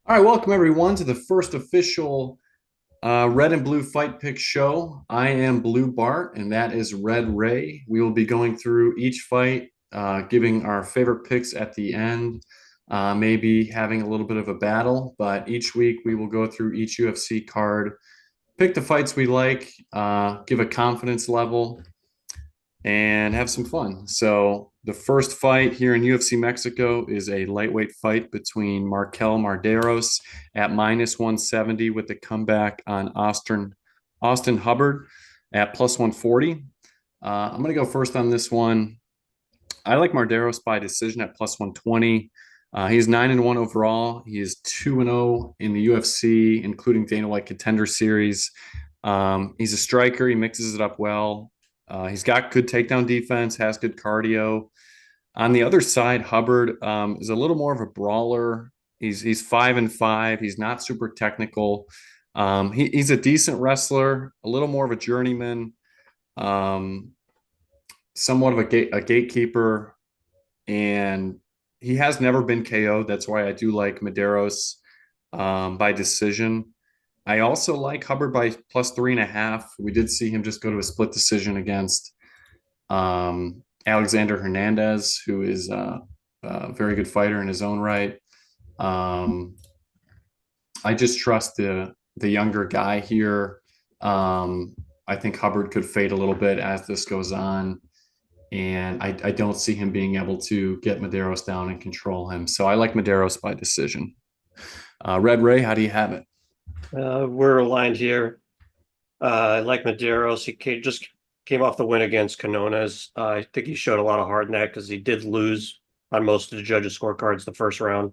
All right, welcome everyone to the first official Red and Blue Fight Pick show. I am Blue Bart, and that is Red Ray. We will be going through each fight, giving our favorite picks at the end, maybe having a little bit of a battle. But each week we will go through each UFC card, pick the fights we like, give a confidence level, and have some fun. So the first fight here in UFC Mexico is a lightweight fight between Markel Marderos at minus 170 with the comeback on Austin Hubbard at plus 140. I'm going to go first on this one. I like Marderos by decision at plus 120. He's 9-1 overall. He is 2-0 in the UFC, including Dana White Contender Series. He's a striker. He mixes it up well. He's got good takedown defense, has good cardio. On the other side, Hubbard is a little more of a brawler. He's 5-5. He's not super technical. He's a decent wrestler, a little more of a journeyman, um, somewhat of a gatekeeper, and he has never been KO'd. That's why I do like Medeiros by decision. I also like Hubbard by plus 3.5. We did see him just go to a split decision against Alexander Hernandez, who is a very good fighter in his own right. Um, I just trust the younger guy here. I think Hubbard could fade a little bit as this goes on, and I don't see him being able to get Medeiros down and control him. So I like Medeiros by decision. Red Ray, how do you have it? We're aligned here. I like Medeiros. Just came off the win against Canones. I think he showed a lot of heart in that because he did lose on most of the judges' scorecards the first round.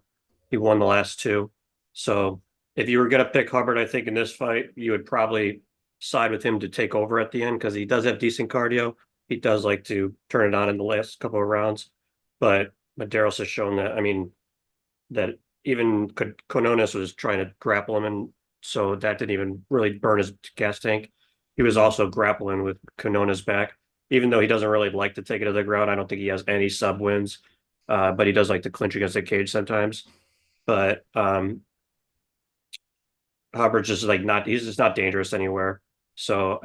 He won the last two. So if you were going to pick Hubbard, I think in this fight, you would probably side with him to take over at the end because he does have decent cardio. He does like to turn it on in the last couple of rounds. But Medeiros has shown that, that even Canones was trying to grapple him, and so that didn't even really burn his gas tank. He was also grappling with Canones back, even though he doesn't really like to take it to the ground. I don't think he has any sub wins, but he does like to clinch against the cage sometimes. But Hubbard's just like not, he's just not dangerous anywhere. So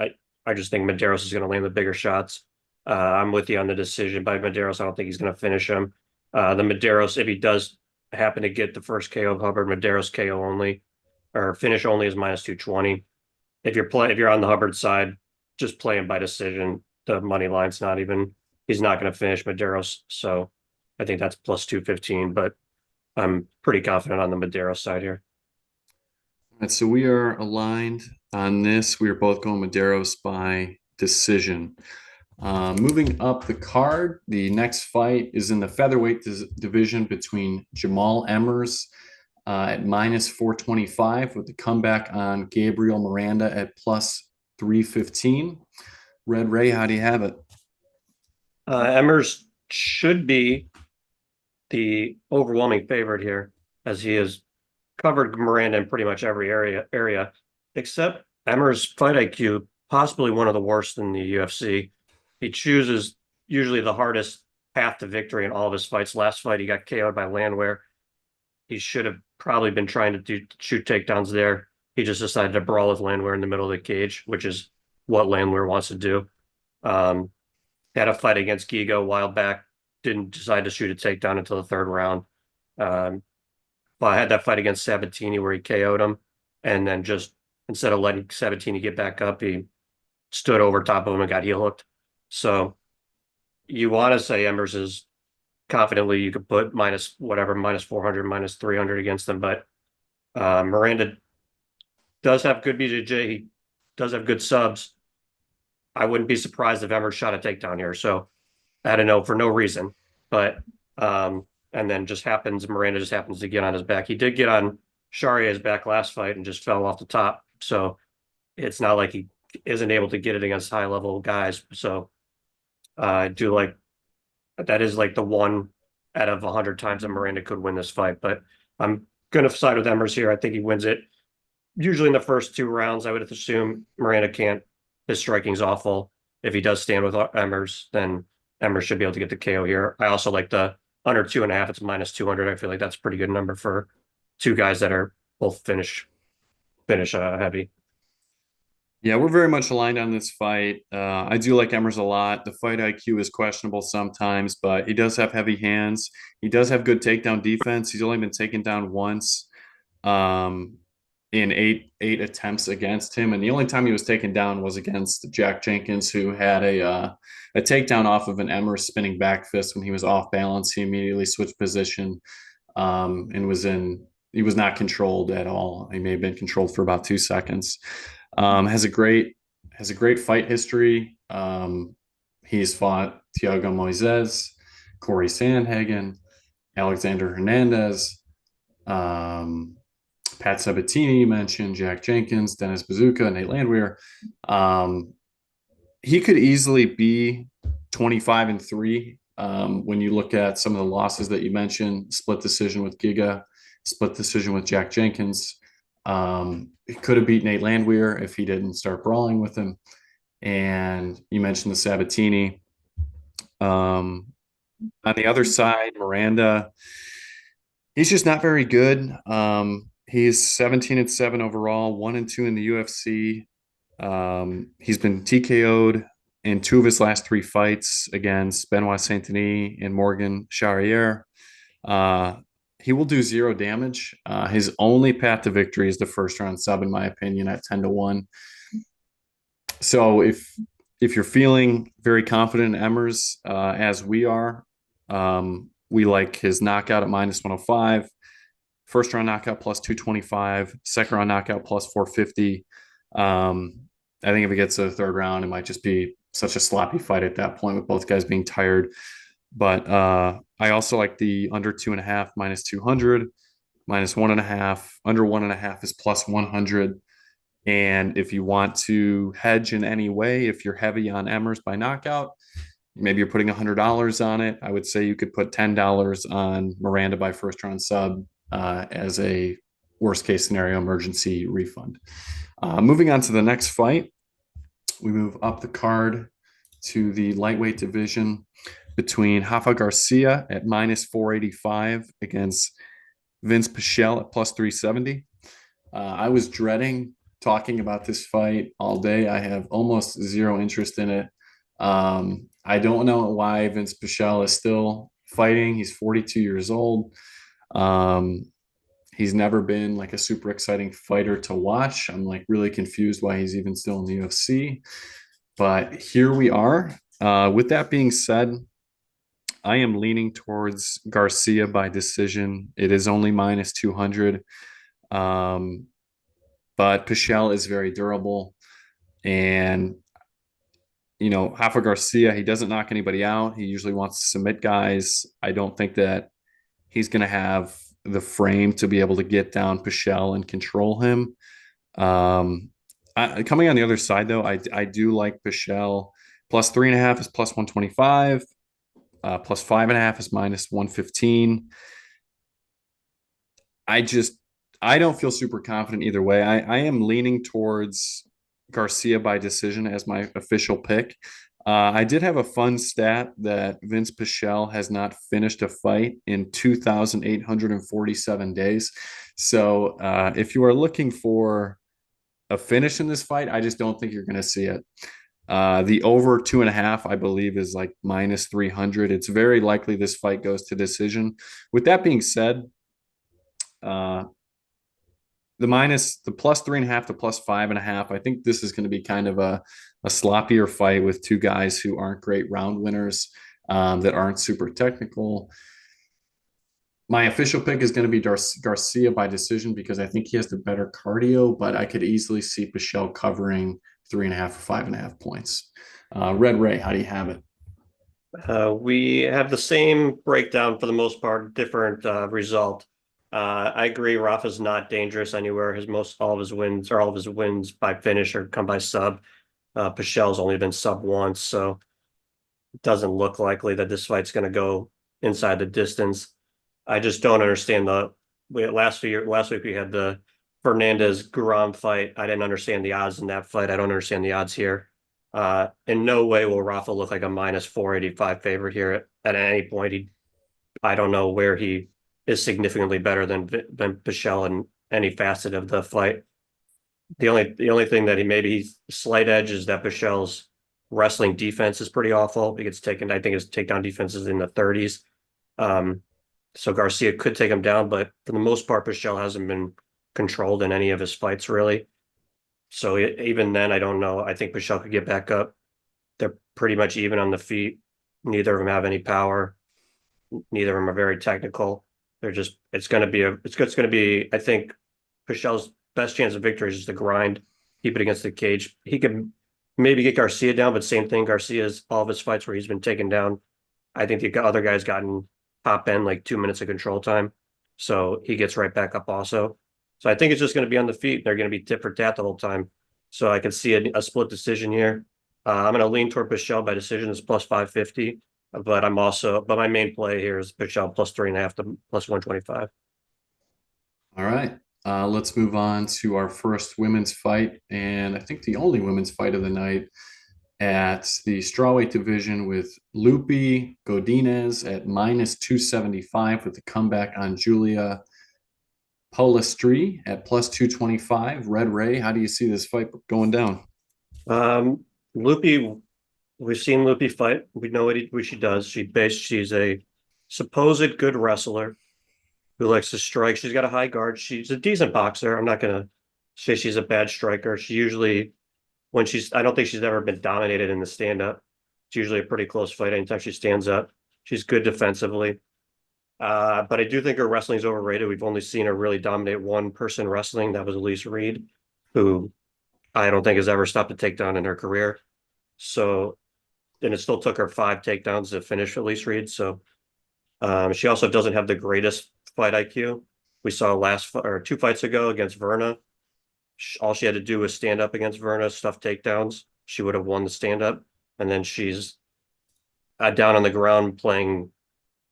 I just think Medeiros is going to land the bigger shots. I'm with you on the decision by Medeiros. I don't think he's going to finish him. The Medeiros, if he does happen to get the first KO of Hubbard, Medeiros KO only or finish only is minus 220. If you're on the Hubbard side, just play him by decision. The money line's not even, he's not going to finish Medeiros. So I think that's plus 215, but I'm pretty confident on the Medeiros side here. All right, so we are aligned on this. We are both going Medeiros by decision. Moving up the card, the next fight is in the featherweight division between Jamal Emmers at minus 425 with the comeback on Gabriel Miranda at plus 315. Red Ray, how do you have it? Emmers should be the overwhelming favorite here, as he has covered Miranda in pretty much every area, except Emmers' fight IQ, possibly one of the worst in the UFC. He chooses usually the hardest path to victory in all of his fights. Last fight, he got KO'd by Landwehr. He should have probably been trying to shoot takedowns there. He just decided to brawl with Landwehr in the middle of the cage, which is what Landwehr wants to do. Um, Had a fight against Giga a while back, didn't decide to shoot a takedown until the third round. Um, well, I had that fight against Sabatini where he KO'd him, and then just instead of letting Sabatini get back up, he stood over top of him and got heel hooked. So you want to say Embers is confidently you could put minus whatever, minus 400, minus 300 against them, but Miranda does have good BJJ. He does have good subs. I wouldn't be surprised if Embers shot a takedown here. So I don't know for no reason, but and then just happens Miranda just happens to get on his back. He did get on Charier's back last fight and just fell off the top. So it's not like he isn't able to get it against high level guys. So I do like that is like the one out of 100 times that Miranda could win this fight. But I'm gonna side with Emmers here. I think he wins it. Usually in the first two rounds, I would assume Miranda can't. His striking's awful. If he does stand with Emmers, then Emmers should be able to get the KO here. I also like the under 2.5. It's minus 200. I feel like that's a pretty good number for two guys that are both finish heavy. Yeah, we're very much aligned on this fight. I do like Emmers a lot. The fight IQ is questionable sometimes, but he does have heavy hands. He does have good takedown defense. He's only been taken down once um, in eight attempts against him, and the only time he was taken down was against Jack Jenkins, who had a takedown off of an Emmers spinning back fist when he was off balance. He immediately switched position and was in. He was not controlled at all. He may have been controlled for about 2 seconds. Has a great fight history. He's fought Thiago Moises, Corey Sandhagen, Alexander Hernandez, um, Pat Sabatini, you mentioned Jack Jenkins, Dennis Bazooka, Nate Landwehr. Um, he could easily be 25-3 when you look at some of the losses that you mentioned, split decision with Giga, split decision with Jack Jenkins. He could have beat Nate Landwehr if he didn't start brawling with him. And you mentioned the Sabatini. On the other side, Miranda, he's just not very good. He's 17-7 overall, 1-2 in the UFC. He's been TKO'd in two of his last three fights against Benoit Saint-Denis and Morgan Charrier. He will do zero damage. His only path to victory is the first round sub, in my opinion, at 10-1. So if you're feeling very confident in Emmers, as we are, we like his knockout at -105, first round knockout plus 225, second round knockout plus 450. I think if it gets to the third round, it might just be such a sloppy fight at that point with both guys being tired. But I also like the under 2.5 -200, -1.5, under 1.5 is +100. And if you want to hedge in any way, if you're heavy on Emmers by knockout, maybe you're putting $100 on it. I would say you could put $10 on Miranda by first round sub as a worst case scenario emergency refund. Moving on to the next fight, we move up the card to the lightweight division between Rafa Garcia at -485 against Vince Pichel at +370. I was dreading talking about this fight all day. I have almost zero interest in it. I don't know why Vince Pichel is still fighting. He's 42 years old. He's never been like a super exciting fighter to watch. I'm like really confused why he's even still in the UFC. But here we are. With that being said, I am leaning towards Garcia by decision. It is only -200. But Pichel is very durable. And, Rafa Garcia, he doesn't knock anybody out. He usually wants to submit guys. I don't think that he's going to have the frame to be able to get down Pichel and control him. Coming on the other side, though, I do like Pichel. +3.5 is +125. +5.5 is -115. I don't feel super confident either way. I am leaning towards Garcia by decision as my official pick. I did have a fun stat that Vince Pichel has not finished a fight in 2,847 days. So if you are looking for a finish in this fight, I just don't think you're going to see it. The over 2.5, I believe, is like -300. It's very likely this fight goes to decision. With that being said, the +3.5 to +5.5, I think this is going to be kind of a sloppier fight with two guys who aren't great round winners, that aren't super technical. My official pick is going to be Garcia by decision because I think he has the better cardio, but I could easily see Pichel covering 3.5 or 5.5 points. Red Ray, how do you have it? We have the same breakdown for the most part, different result. I agree. Rafa's not dangerous anywhere. All of his wins by finish or come by sub. Pichel's only been sub once, so it doesn't look likely that this fight's going to go inside the distance. I just don't understand last week we had the Fernandez Guram fight. I didn't understand the odds in that fight. I don't understand the odds here. In no way will Rafa look like a -485 favorite here at any point. I don't know where he is significantly better than Pichel in any facet of the fight. The only thing that he's slight edge is that Pichel's wrestling defense is pretty awful. He gets taken, I think his takedown defense is in the 30s. Um, so Garcia could take him down, but for the most part, Pichel hasn't been controlled in any of his fights really. So even then, I don't know. I think Pichel could get back up. They're pretty much even on the feet. Neither of them have any power. Neither of them are very technical. They're just it's going to be I think Pichel's best chance of victory is just to grind, keep it against the cage. He could maybe get Garcia down, but same thing. Garcia's all of his fights where he's been taken down. I think the other guy's gotten top end like 2 minutes of control time, so he gets right back up also. So I think it's just going to be on the feet. They're going to be tit for tat the whole time. So I can see a split decision here. I'm going to lean toward Pichel by decision. It's plus 550. But my main play here is Pichel plus 3.5 to plus 125. All right. Let's move on to our first women's fight, and I think the only women's fight of the night at the strawweight division with Lupi Godinez at minus 275 with the comeback on Julia Polistri at plus 225. Red Ray, how do you see this fight going down? Lupi, we've seen Lupi fight. We know what she does. She's a supposed good wrestler who likes to strike. She's got a high guard. She's a decent boxer. I'm not gonna say she's a bad striker. She usually I don't think she's ever been dominated in the stand up. It's usually a pretty close fight anytime she stands up. She's good defensively. But I do think her wrestling is overrated. We've only seen her really dominate one person wrestling. That was Elise Reed, who I don't think has ever stopped a takedown in her career. So, and it still took her 5 takedowns to finish Elise Reed. So, she also doesn't have the greatest fight IQ. We saw 2 fights ago against Verna. All she had to do was stand up against Verna, stuff takedowns. She would have won the stand up. And then she's down on the ground playing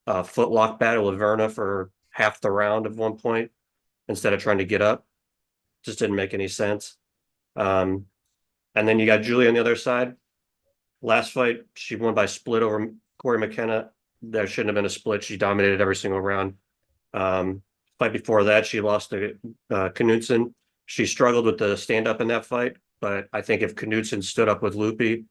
a footlock battle with Verna for half the round at one point instead of trying to get up. Just didn't make any sense. And then you got Julie on the other side. Last fight, she won by split over Corey McKenna. There shouldn't have been a split. She dominated every single round. Fight before that, she lost to Knudsen. She struggled with the stand up in that fight, but I think if Knudsen stood up with Lupi,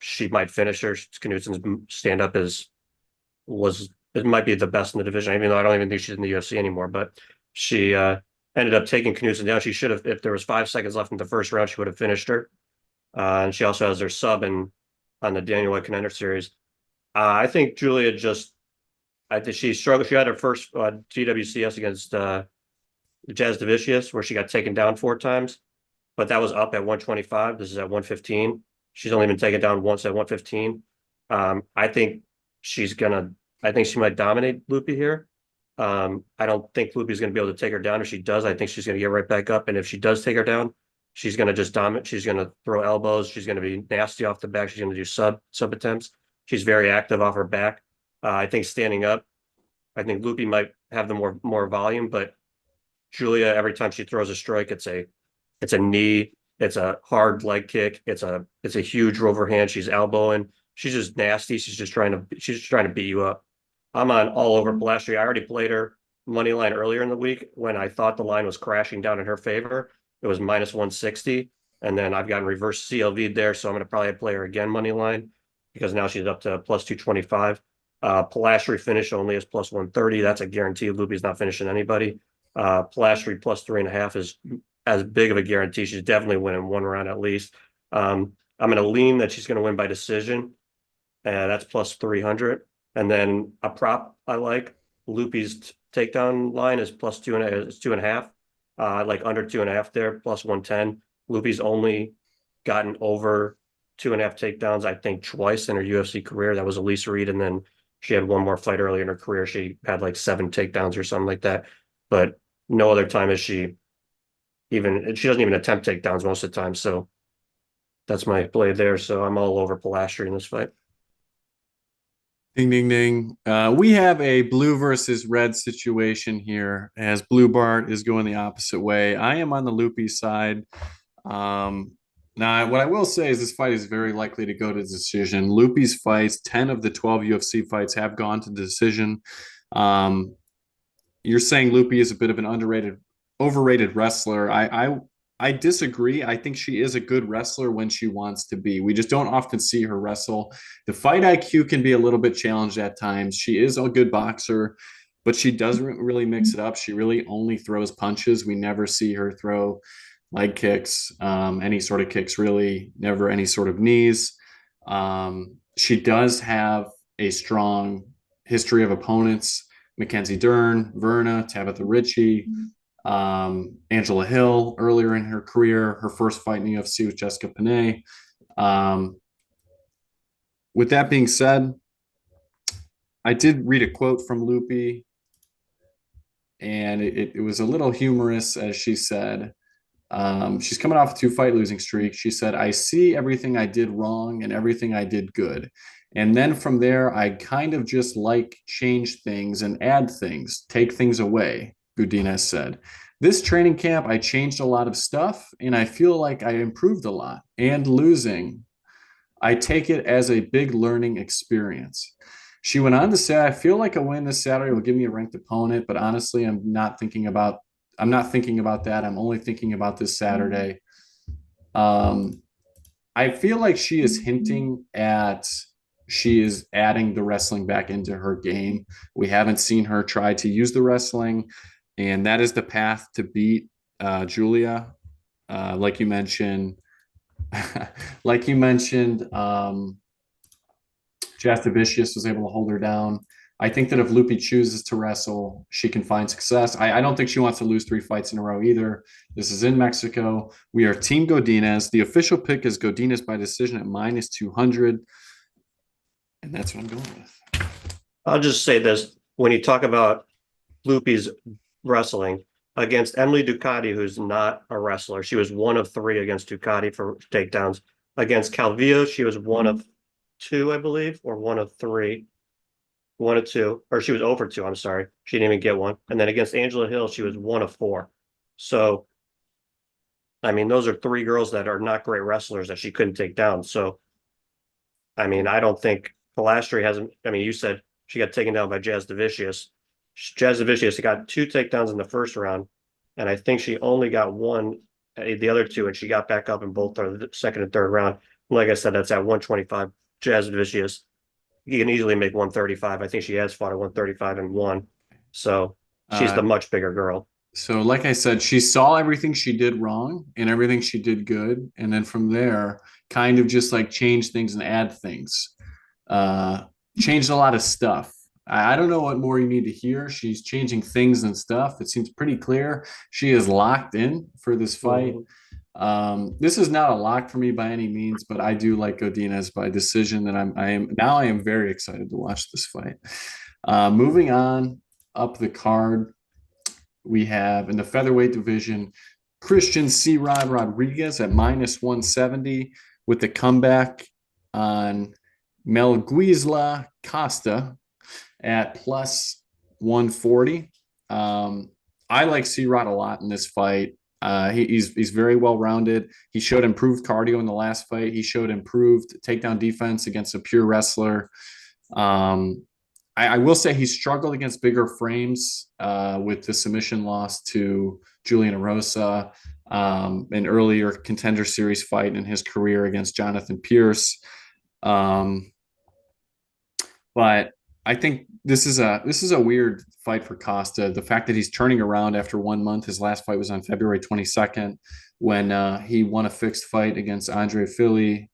she might finish her. Knudsen's stand up it might be the best in the division, even though I don't even think she's in the UFC anymore. But she ended up taking Knudsen down. She should have, if there was 5 seconds left in the first round, she would have finished her. And she also has her sub on the Daniel White Contender Series. I think Julia I think she struggled. She had her first GWCS against Jazz Davicius, where she got taken down 4 times, but that was up at 125. This is at 115. She's only been taken down once at 115. I think I think she might dominate Lupi here. I don't think Lupi's going to be able to take her down. If she does, I think she's going to get right back up. And if she does take her down, she's going to just dominate. She's going to throw elbows. She's going to be nasty off the back. She's going to do sub attempts. She's very active off her back. I think standing up, I think Lupi might have the more volume, but Julia, every time she throws a strike, it's a knee, it's a hard leg kick, it's a huge overhand. She's elbowing. She's just nasty. She's just trying to beat you up. I'm on all over Polastri. I already played her money line earlier in the week when I thought the line was crashing down in her favor. It was minus 160, and then I've gotten reverse CLV there, so I'm going to probably play her again money line because now she's up to plus 225. Polastri finish only is plus 130. That's a guarantee. Lupi's not finishing anybody. Polastri plus 3.5 is as big of a guarantee. She's definitely winning one round at least. I'm going to lean that she's going to win by decision, and that's plus 300. And then a prop I like, Lupi's takedown line is plus 2.5. I like under 2.5 there, plus 110. Lupi's only gotten over 2.5 takedowns, I think, twice in her UFC career. That was Elise Reed, and then she had one more fight earlier in her career. She had like 7 takedowns or something like that. But no other time is she doesn't even attempt takedowns most of the time. So that's my play there. So I'm all over Polastri in this fight. Ding, ding, ding. We have a blue versus red situation here as Blue Bart is going the opposite way. I am on the Lupi side. Now, what I will say is this fight is very likely to go to decision. Lupi's fights, 10 of the 12 UFC fights have gone to decision. you're saying Loopy is a bit of an overrated wrestler. I disagree. I think she is a good wrestler when she wants to be. We just don't often see her wrestle. The fight IQ can be a little bit challenged at times. She is a good boxer, but she doesn't really mix it up. She really only throws punches. We never see her throw leg kicks, any sort of kicks, really, never any sort of knees. She does have a strong history of opponents: Mackenzie Dern, Verna, Tabitha Ritchie, Angela Hill earlier in her career. Her first fight in the UFC with Jessica Panay. Um, with that being said, I did read a quote from Loopy, and it was a little humorous, as she said. She's coming off a 2-fight losing streak. She said, "I see everything I did wrong and everything I did good. And then from there, I kind of just like change things and add things, take things away," Godinez said. "This training camp, I changed a lot of stuff and I feel like I improved a lot. And losing, I take it as a big learning experience." She went on to say, "I feel like a win this Saturday will give me a ranked opponent, but honestly, I'm not thinking about that. I'm only thinking about this Saturday." Um, I feel like she is hinting at she is adding the wrestling back into her game. We haven't seen her try to use the wrestling, and that is the path to beat Julia. Like you mentioned, like you mentioned, Jastovicius was able to hold her down. I think that if Loopy chooses to wrestle, she can find success. I don't think she wants to lose 3 fights in a row either. This is in Mexico. We are Team Godinez. The official pick is Godinez by decision at -200. And that's what I'm going with. I'll just say this. When you talk about Loopy's wrestling against Emily Ducati, who's not a wrestler, she was 1 of 3 against Ducati for takedowns. Against Calvillo, she was 1 of 2, I believe, or 1 of 3. 1 of 2, or she was over 2. I'm sorry, she didn't even get one. And then against Angela Hill, she was 1 of 4. So, I mean, those are 3 girls that are not great wrestlers that she couldn't take down. So, I mean, I don't think Pilastri hasn't. I mean, you said she got taken down by Jastovicius. Jastovicius got 2 takedowns in the first round, and I think she only got one the other 2, and she got back up in both the second and third round. Like I said, that's at 125. Jastovicius, he can easily make 135. I think she has fought at 135 and won. So she's the much bigger girl. So, like I said, she saw everything she did wrong and everything she did good. And then from there, kind of just like change things and add things. Uh, Changed a lot of stuff. I don't know what more you need to hear. She's changing things and stuff. It seems pretty clear. She is locked in for this fight. This is not a lock for me by any means, but I do like Godinez by decision, and I am very excited to watch this fight. Moving on up the card, we have in the featherweight division Christian C. Rod Rodriguez at -170 with the comeback on Melguizla Costa at +140. I like C. Rod a lot in this fight. He's very well rounded. He showed improved cardio in the last fight. He showed improved takedown defense against a pure wrestler. I will say he struggled against bigger frames with the submission loss to Julian Erosa, an earlier contender series fight in his career against Jonathan Pierce. But I think this is a weird fight for Costa. The fact that he's turning around after 1 month. His last fight was on February 22nd when he won a fixed fight against Andre Fili.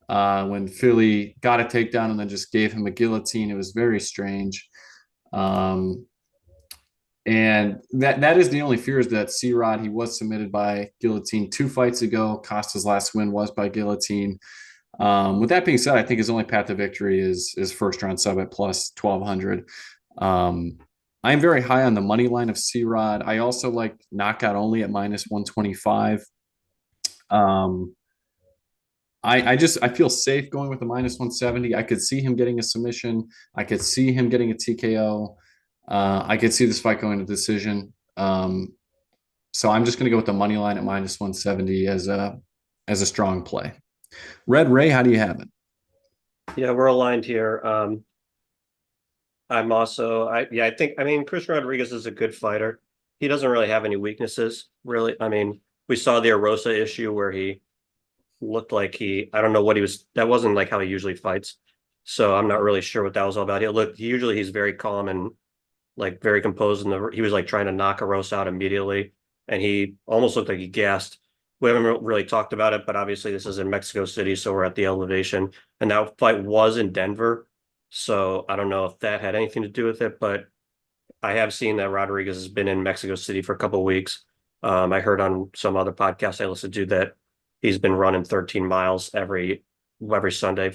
When Philly got a takedown and then just gave him a guillotine. It was very strange. And that is the only fear, is that C-Rod, he was submitted by guillotine 2 fights ago. Costa's last win was by guillotine. With that being said, I think his only path to victory is first round sub at +1200. I am very high on the money line of C-Rod. I also like knockout only at -125. I feel safe going with the -170. I could see him getting a submission. I could see him getting a TKO. I could see this fight going to decision. So I'm just going to go with the money line at -170 as a strong play. Red Ray, how do you have it? Yeah, we're aligned here. I'm also, I think, I mean, Christian Rodriguez is a good fighter. He doesn't really have any weaknesses, really. I mean, we saw the Arosa issue where he looked like I don't know what he was, that wasn't like how he usually fights. So I'm not really sure what that was all about. Usually he's very calm and like very composed. He was like trying to knock Arosa out immediately. And he almost looked like he gassed. We haven't really talked about it, but obviously this is in Mexico City. So we're at the elevation. And that fight was in Denver. So I don't know if that had anything to do with it, but I have seen that Rodriguez has been in Mexico City for a couple of weeks. I heard on some other podcasts I listened to that he's been running 13 miles every Sunday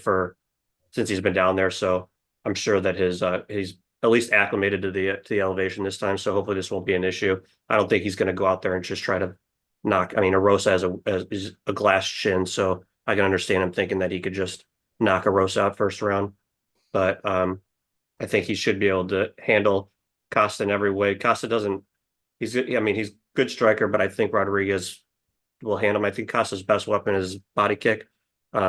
since he's been down there. So I'm sure that he's at least acclimated to the elevation this time. So hopefully this won't be an issue. I don't think he's going to go out there and just try to knock. I mean, Arosa is a glass shin, so I can understand him thinking that he could just knock Arosa out first round. But I think he should be able to handle Costa in every way. Costa doesn't. I mean, he's good striker, but I think Rodriguez will handle him. I think Costa's best weapon is body kick. He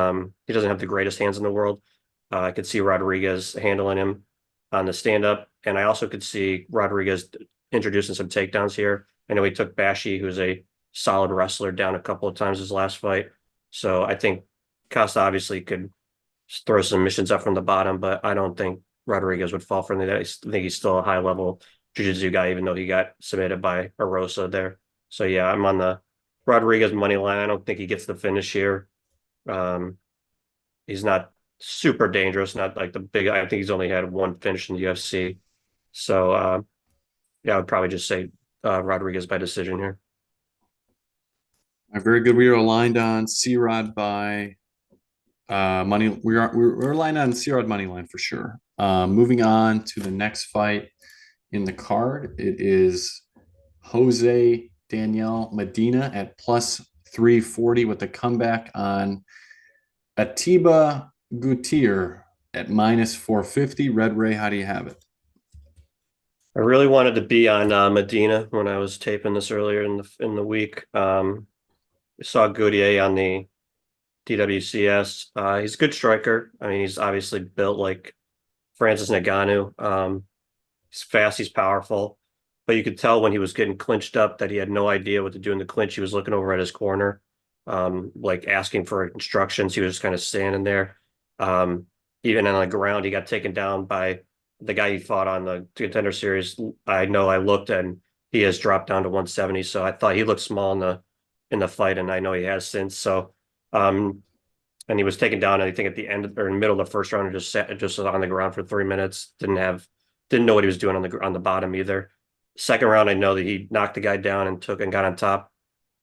doesn't have the greatest hands in the world. I could see Rodriguez handling him on the stand up, and I also could see Rodriguez introducing some takedowns here. I know he took Bashi, who's a solid wrestler, down a couple of times his last fight. So I think Costa obviously could throw some missions up from the bottom, but I don't think Rodriguez would fall for that. I think he's still a high level jiu-jitsu guy, even though he got submitted by Arosa there. So yeah, I'm on the Rodriguez money line. I don't think he gets the finish here. He's not super dangerous, not like the big. I think he's only had one finish in the UFC. So yeah, I would probably just say Rodriguez by decision here. Very good. We are aligned on C-Rod by money. We're aligned on C-Rod money line for sure. Moving on to the next fight in the card, it is Jose Daniel Medina at plus 340 with a comeback on Atiba Gutierrez at minus 450. Red Ray, how do you have it? I really wanted to be on Medina when I was taping this earlier in the week. I saw Gutierrez on the DWCS. He's a good striker. I mean, he's obviously built like Francis Ngannou. He's fast, he's powerful, but you could tell when he was getting clinched up that he had no idea what to do in the clinch. He was looking over at his corner, like asking for instructions. He was just kind of standing there. Even on the ground, he got taken down by the guy he fought on the Contender Series. I know I looked and he has dropped down to 170. So I thought he looked small in the fight, and I know he has since. So and he was taken down, I think, at the end or in the middle of the first round and just on the ground for 3 minutes. Didn't know what he was doing on the bottom either. Second round, I know that he knocked the guy down and got on top.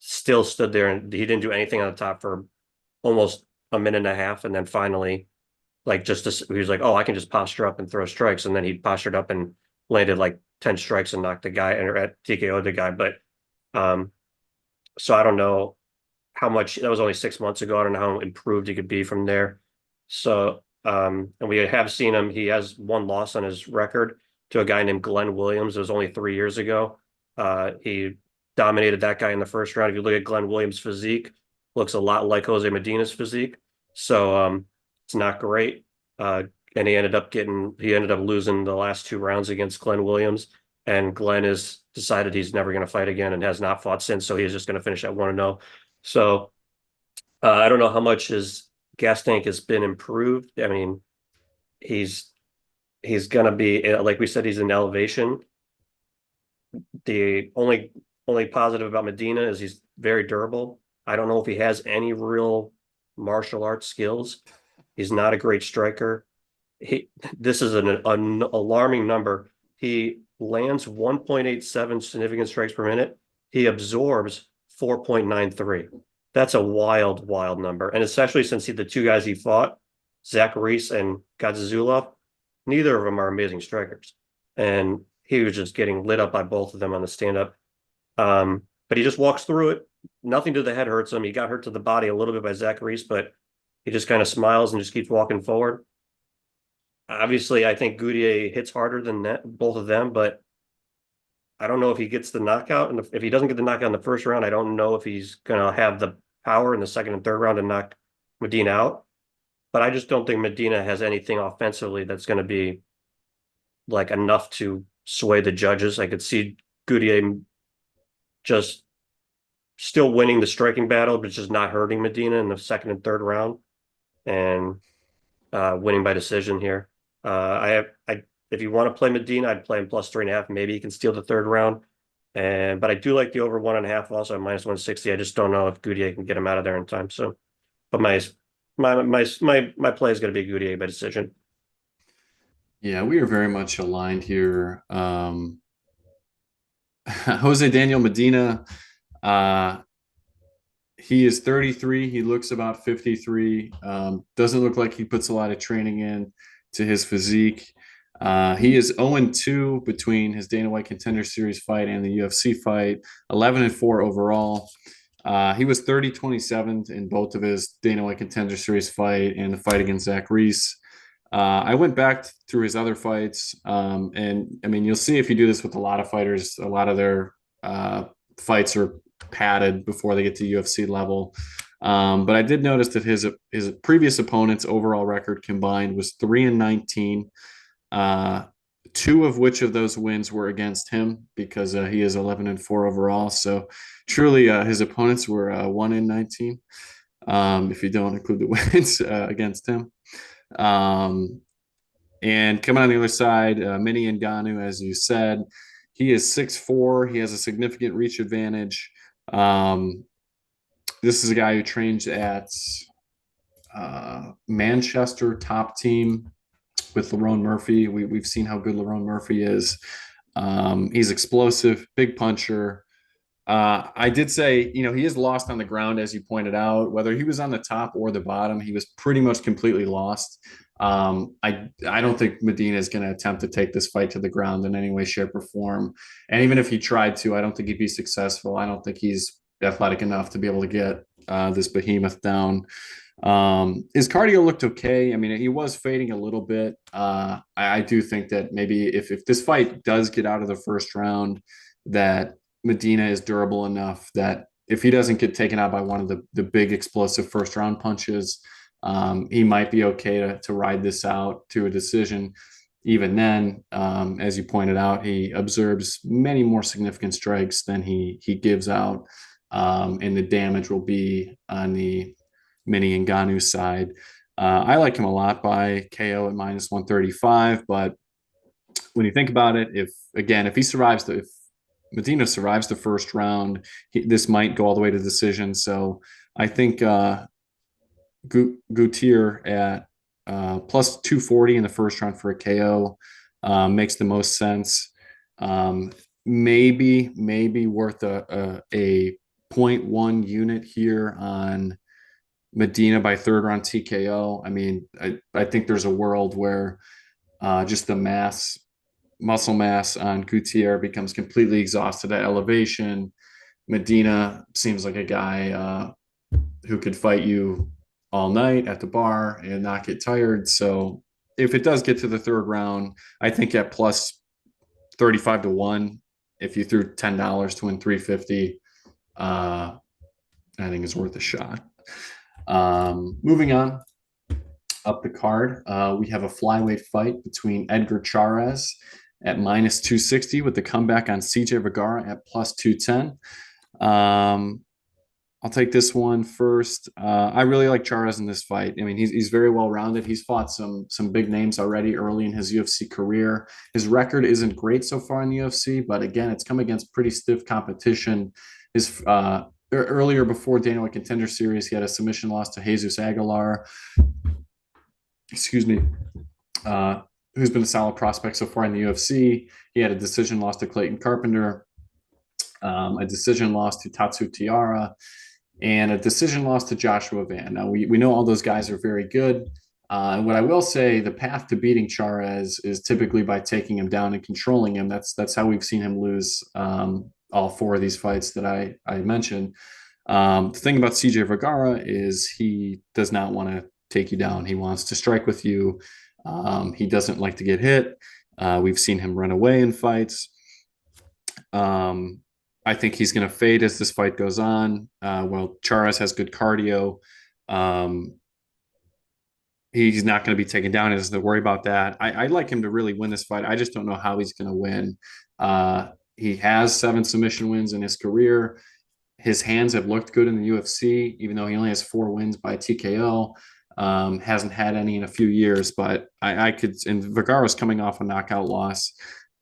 Still stood there, and he didn't do anything on the top for almost a minute and a half, and then finally, like he was like, "Oh, I can just posture up and throw strikes," and then he postured up and landed like 10 strikes and knocked the guy or at TKO the guy. But so I don't know how much that was only 6 months ago. I don't know how improved he could be from there. So, and we have seen him. He has one loss on his record to a guy named Glenn Williams. It was only 3 years ago. He dominated that guy in the first round. If you look at Glenn Williams' physique, looks a lot like Jose Medina's physique. So it's not great. And he ended up losing the last 2 rounds against Glenn Williams. And Glenn has decided he's never going to fight again and has not fought since. So he's just going to finish at 1-0. So I don't know how much his gas tank has been improved. I mean, he's going to be, like we said, he's in elevation. The only positive about Medina is he's very durable. I don't know if he has any real martial arts skills. He's not a great striker. This is an alarming number. He lands 1.87 significant strikes per minute. He absorbs 4.93. That's a wild, wild number. And especially since the two guys he fought, Zach Reese and Gadzhulov, neither of them are amazing strikers. And he was just getting lit up by both of them on the stand-up. But he just walks through it. Nothing to the head hurts him. He got hurt to the body a little bit by Zach Reese, but he just kind of smiles and just keeps walking forward. Obviously, I think Gutierrez hits harder than both of them, but I don't know if he gets the knockout. And if he doesn't get the knockout in the first round, I don't know if he's going to have the power in the second and third round to knock Medina out. But I just don't think Medina has anything offensively that's going to be like enough to sway the judges. I could see Goudier just still winning the striking battle, but just not hurting Medina in the second and third round, and winning by decision here. If you want to play Medina, I'd play him plus 3.5. Maybe he can steal the third round. But I do like the over 1.5 also at minus 160. I just don't know if Goudier can get him out of there in time. So, but my play is going to be Goudier by decision. Yeah, we are very much aligned here. Jose Daniel Medina, uh, he is 33. He looks about 53. Doesn't look like he puts a lot of training in to his physique. He is 0-2 between his Dana White Contender Series fight and the UFC fight, 11-4 overall. He was 30-27 in both of his Dana White Contender Series fight and the fight against Zach Reese. I went back through his other fights, and I mean, you'll see if you do this with a lot of fighters, a lot of their fights are padded before they get to UFC level. But I did notice that his previous opponent's overall record combined was 3-19. Two of which of those wins were against him because he is 11-4 overall. So truly, his opponents were 1-19. If you don't include the wins against him. And coming on the other side, Mini Ngannou, as you said, he is 6'4". He has a significant reach advantage. This is a guy who trains at Manchester top team with Lerone Murphy. We've seen how good Lerone Murphy is. He's explosive, big puncher. I did say, he is lost on the ground, as you pointed out. Whether he was on the top or the bottom, he was pretty much completely lost. I don't think Medina is going to attempt to take this fight to the ground in any way, shape, or form. And even if he tried to, I don't think he'd be successful. I don't think he's athletic enough to be able to get this behemoth down. His cardio looked okay. I mean, he was fading a little bit. I do think that maybe if this fight does get out of the first round, that Medina is durable enough that if he doesn't get taken out by one of the big explosive first round punches, he might be okay to ride this out to a decision. Even then, as you pointed out, he observes many more significant strikes than he gives out, and the damage will be on the Mini Ngannou side. I like him a lot by KO at minus 135, but when you think about it, if Medina survives the first round, this might go all the way to decision. So I think Goudier at plus 240 in the first round for a KO makes the most sense. Maybe worth a 0.1 unit here on Medina by third round TKO. I mean, I think there's a world where just the muscle mass on Goudier becomes completely exhausted at elevation. Medina seems like a guy who could fight you all night at the bar and not get tired. So if it does get to the third round, I think at plus 35-1, if you threw $10 to win 350, I think is worth a shot. Moving on up the card, we have a flyweight fight between Edgar Chairez at minus 260 with the comeback on CJ Vergara at plus 210. I'll take this one first. I really like Chairez in this fight. I mean, he's very well rounded. He's fought some big names already early in his UFC career. His record isn't great so far in the UFC, but again, it's come against pretty stiff competition. His earlier before Dana White Contender Series, he had a submission loss to Jesus Aguilar. Excuse me. Who's been a solid prospect so far in the UFC. He had a decision loss to Clayton Carpenter, a decision loss to Tatsu Tiara, and a decision loss to Joshua Van. Now, we know all those guys are very good. And what I will say, the path to beating Chairez is typically by taking him down and controlling him. That's how we've seen him lose all four of these fights that I mentioned. The thing about CJ Vergara is he does not want to take you down. He wants to strike with you. He doesn't like to get hit. We've seen him run away in fights. I think he's going to fade as this fight goes on. Well, Chairez has good cardio. he's not going to be taken down. He doesn't have to worry about that. I'd like him to really win this fight. I just don't know how he's going to win. He has 7 submission wins in his career. His hands have looked good in the UFC, even though he only has 4 wins by TKO. Hasn't had any in a few years, but I could. And Vergara's coming off a knockout loss.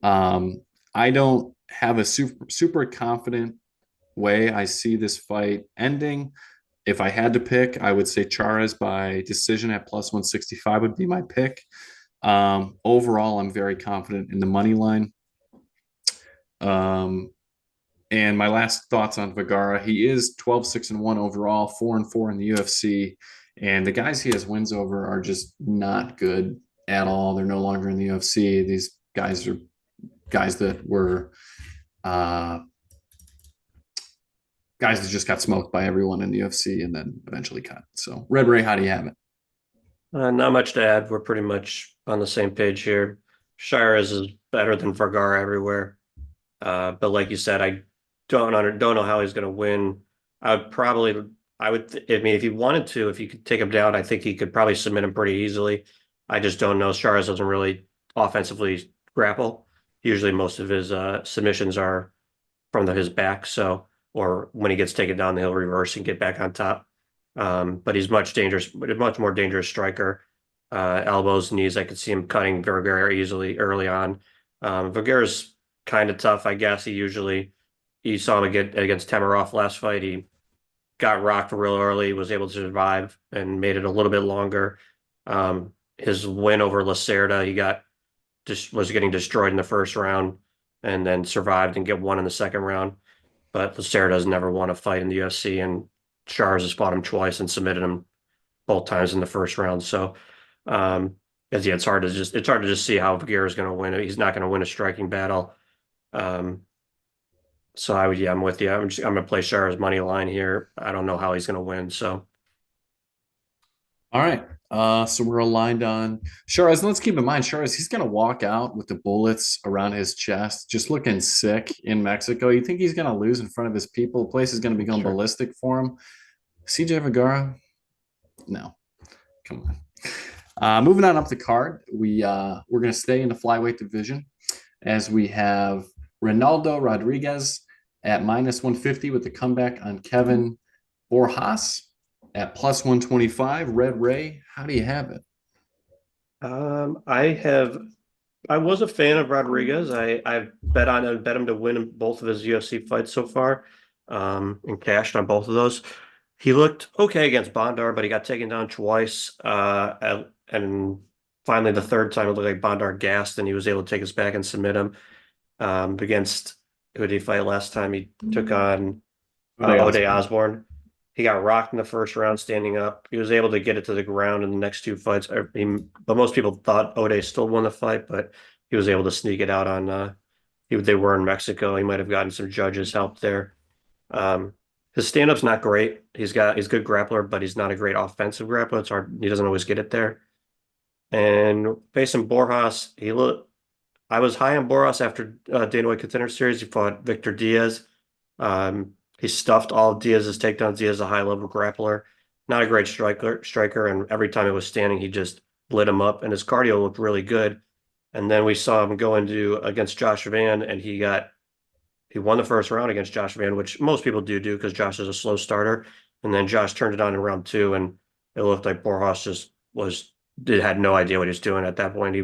I don't have a super confident way I see this fight ending. If I had to pick, I would say Charas by decision at plus 165 would be my pick. Overall, I'm very confident in the money line. Um, and my last thoughts on Vergara, he is 12-6-1 overall, 4-4 in the UFC. And the guys he has wins over are just not good at all. They're no longer in the UFC. These guys are guys that were uh, guys that just got smoked by everyone in the UFC and then eventually cut. So, Red Ray, how do you have it? Not much to add. We're pretty much on the same page here. Shires is better than Vergara everywhere. But like you said, I don't know how he's going to win. I mean, if he wanted to, if you could take him down, I think he could probably submit him pretty easily. I just don't know. Shires doesn't really offensively grapple. Usually most of his submissions are from his back. So, or when he gets taken down, he'll reverse and get back on top. But he's much more dangerous striker. Elbows, knees, I could see him cutting Vergara easily early on. Vergara's kind of tough, I guess. You saw him get against Temerov last fight. He got rocked real early, was able to survive and made it a little bit longer. His win over Lacerda, just was getting destroyed in the first round and then survived and get one in the second round. But Lacerda's never won a fight in the UFC, and Charles has fought him twice and submitted him both times in the first round. So, as yeah, it's hard to just see how Vergara is going to win. He's not going to win a striking battle. Um, so I'm with you. I'm going to play Charles money line here. I don't know how he's going to win. So, All right. So we're aligned on Shiraz. Let's keep in mind, Shiraz, he's going to walk out with the bullets around his chest, just looking sick in Mexico. You think he's going to lose in front of his people? The place is going to become sure. ballistic for him. CJ Vergara? No. Come on. Moving on up the card, we're going to stay in the flyweight division as we have Ronaldo Rodriguez at minus 150 with the comeback on Kevin Borjas at plus 125. Red Ray, how do you have it? I was a fan of Rodriguez. I bet him to win both of his UFC fights so far, and cashed on both of those. He looked okay against Bondar, but he got taken down twice. And finally the third time it looked like Bondar gassed and he was able to take us back and submit him. Against who did he fight last time? He took on Ode Osborne. He got rocked in the first round standing up. He was able to get it to the ground in the next 2 fights. But most people thought Ode still won the fight, but he was able to sneak it out on they were in Mexico. He might have gotten some judges help there. His stand-up's not great. He's good grappler, but he's not a great offensive grappler. It's hard. He doesn't always get it there. And facing Borjas, I was high on Borjas after Dana White Contender Series. He fought Victor Diaz. He stuffed all of Diaz's takedowns. Diaz is a high-level grappler, not a great striker, and every time it was standing, he just lit him up, and his cardio looked really good. And then we saw him go against Josh Van, and he won the first round against Josh Van, which most people do because Josh is a slow starter. And then Josh turned it on in round 2, and it looked like Borjas had no idea what he was doing at that point.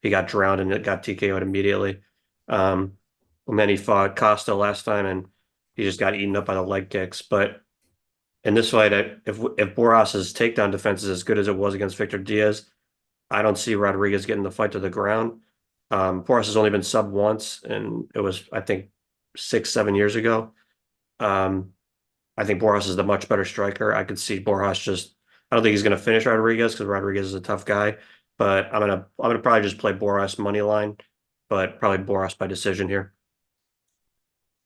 He got drowned and it got TKO'd immediately. And then he fought Costa last time, and he just got eaten up by the leg kicks. But in this fight, if Borjas's takedown defense is as good as it was against Victor Diaz, I don't see Rodriguez getting the fight to the ground. Borjas has only been sub once, and it was, I think, 6-7 years ago. I think Borjas is the much better striker. I could see Borjas I don't think he's going to finish Rodriguez because Rodriguez is a tough guy, but I'm gonna probably just play Borjas money line, but probably Borjas by decision here.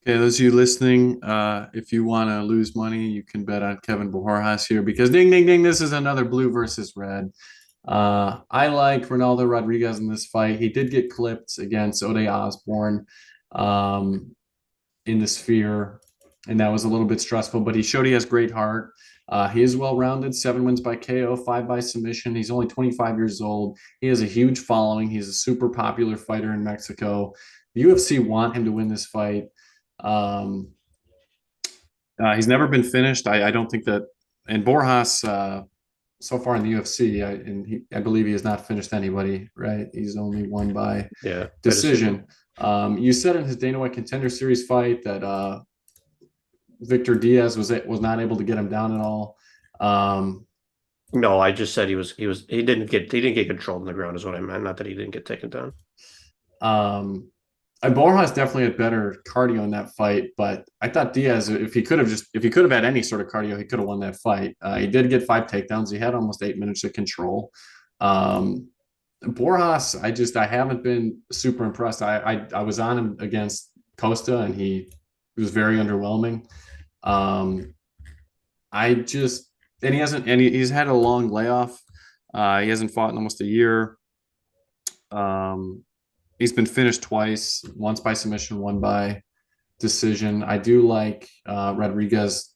Okay, those of you listening, if you want to lose money, you can bet on Kevin Borjas here because ding, ding, ding, this is another blue versus red. I like Ronaldo Rodriguez in this fight. He did get clipped against Ode Osborne in the Sphere. and that was a little bit stressful, but he showed he has great heart. He is well-rounded, 7 wins by KO, 5 by submission. He's only 25 years old. He has a huge following. He's a super popular fighter in Mexico. The UFC want him to win this fight. Um, he's never been finished. I don't think that, and Borjas, so far in the UFC, I believe he has not finished anybody, right? He's only won by Yeah, by decision. You said in his Dana White Contender Series fight that Victor Diaz was not able to get him down at all. Um, No, I just said he didn't get controlled on the ground is what I meant, not that he didn't get taken down. um, Borjas definitely had better cardio in that fight, but I thought Diaz, if he could have had any sort of cardio, he could have won that fight. He did get 5 takedowns. He had almost 8 minutes of control. Um, Borjas, I haven't been super impressed. I was on him against Costa, and he was very underwhelming. Um, I just and he hasn't and he's had a long layoff. He hasn't fought in almost a year. Um, he's been finished twice, once by submission, one by decision. I do like Rodriguez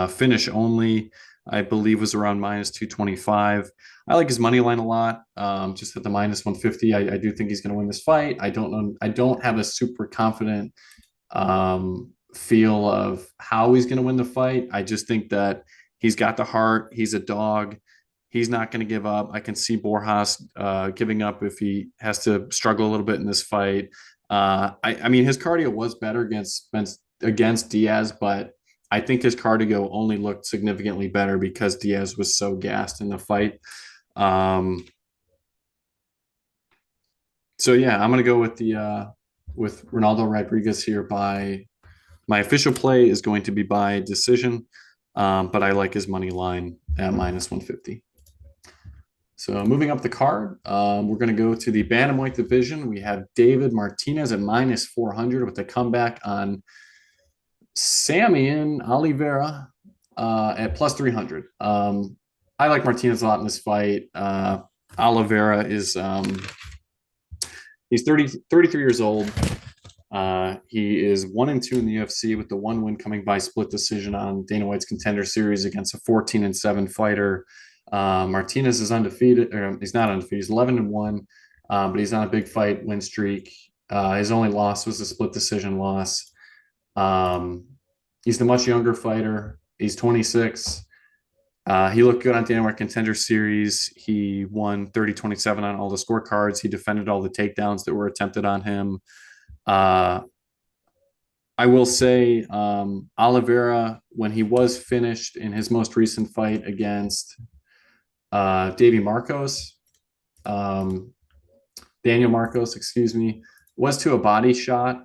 finish only. I believe was around minus 225. I like his money line a lot. Just at the minus 150, I do think he's going to win this fight. I don't know. I don't have a super confident feel of how he's going to win the fight. I just think that he's got the heart. He's a dog. He's not going to give up. I can see Borjas giving up if he has to struggle a little bit in this fight. I mean, his cardio was better against Diaz, but I think his cardio only looked significantly better because Diaz was so gassed in the fight. Um, so yeah, I'm gonna go with Ronaldo Rodriguez here. By my official play is going to be by decision, but I like his money line at minus 150. So moving up the card, we're going to go to the bantamweight division. We have David Martinez at minus 400 with a comeback on Samian Oliveira at plus 300. I like Martinez a lot in this fight. Oliveira is he's 33 years old. He is 1-2 in the UFC with the one win coming by split decision on Dana White's Contender Series against a 14-7 fighter. Martinez is undefeated, or he's not undefeated. He's 11-1, but he's on a big fight win streak. His only loss was a split decision loss. He's the much younger fighter. He's 26. He looked good on Dana White Contender Series. He won 30-27 on all the scorecards. He defended all the takedowns that were attempted on him. I will say Oliveira, when he was finished in his most recent fight against Davey Marcos, Daniel Marcos, excuse me, was to a body shot.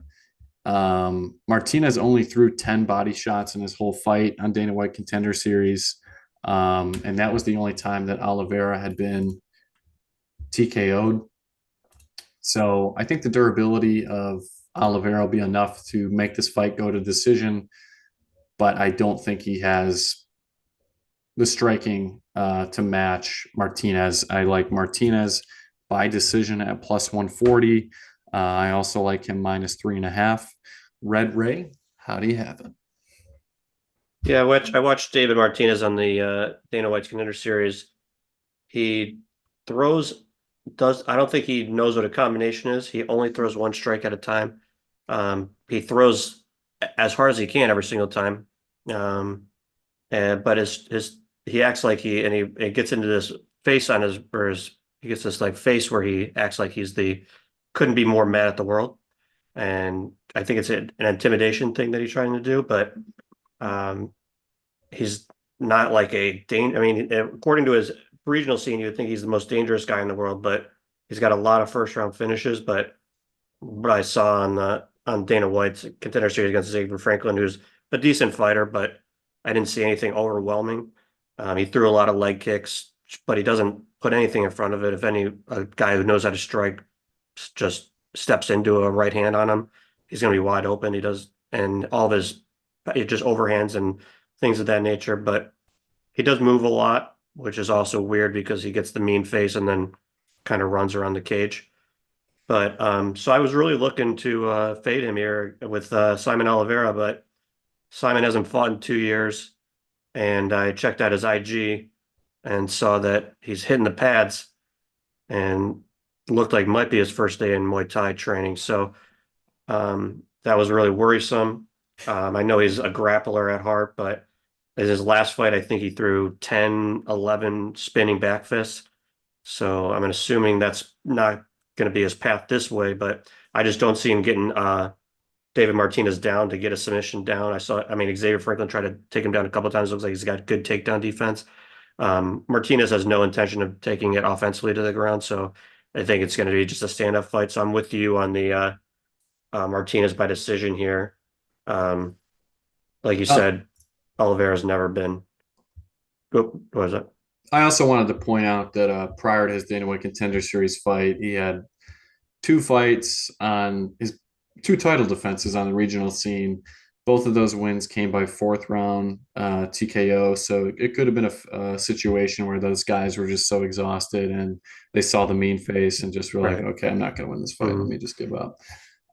Martinez only threw 10 body shots in his whole fight on Dana White Contender Series. And that was the only time that Oliveira had been TKO'd. So I think the durability of Oliveira will be enough to make this fight go to decision, but I don't think he has the striking to match Martinez. I like Martinez by decision at plus 140. I also like him minus 3.5. Red Ray, how do you have it? Yeah, I watched David Martinez on the Dana White's Contender Series. He throws does I don't think he knows what a combination is. He only throws one strike at a time. He throws as hard as he can every single time. But his he acts like he gets into this face on he gets this like face where he acts like he's the couldn't be more mad at the world. And I think it's an intimidation thing that he's trying to do, but um, he's not like I mean, according to his regional scene, you would think he's the most dangerous guy in the world, but he's got a lot of first round finishes. But what I saw on Dana White's Contender Series against Xavier Franklin, who's a decent fighter, but I didn't see anything overwhelming. He threw a lot of leg kicks, but he doesn't put anything in front of it. If a guy who knows how to strike just steps into a right hand on him, he's going to be wide open. He does, and all of his it just overhands and things of that nature. But he does move a lot, which is also weird because he gets the mean face and then kind of runs around the cage. But so I was really looking to fade him here with Simon Oliveira, but Simon hasn't fought in 2 years, and I checked out his IG and saw that he's hitting the pads and looked like might be his first day in Muay Thai training. So that was really worrisome. I know he's a grappler at heart, but in his last fight, I think he threw 10, 11 spinning back fists. So I'm assuming that's not going to be his path this way, but I just don't see him getting David Martinez down to get a submission down. I mean, Xavier Franklin tried to take him down a couple of times. Looks like he's got good takedown defense. Martinez has no intention of taking it offensively to the ground, so I think it's going to be just a stand-up fight. So I'm with you on the Martinez by decision here. Um, like you Uh, said, Oliveira's never been. What was it? I also wanted to point out that prior to his Dana White Contender Series fight, he had two fights on his two title defenses on the regional scene. Both of those wins came by fourth round TKO. So it could have been a situation where those guys were just so exhausted and they saw the mean face and just were like, Right. okay, I'm not going to win this fight. Let Mhm. me just give up.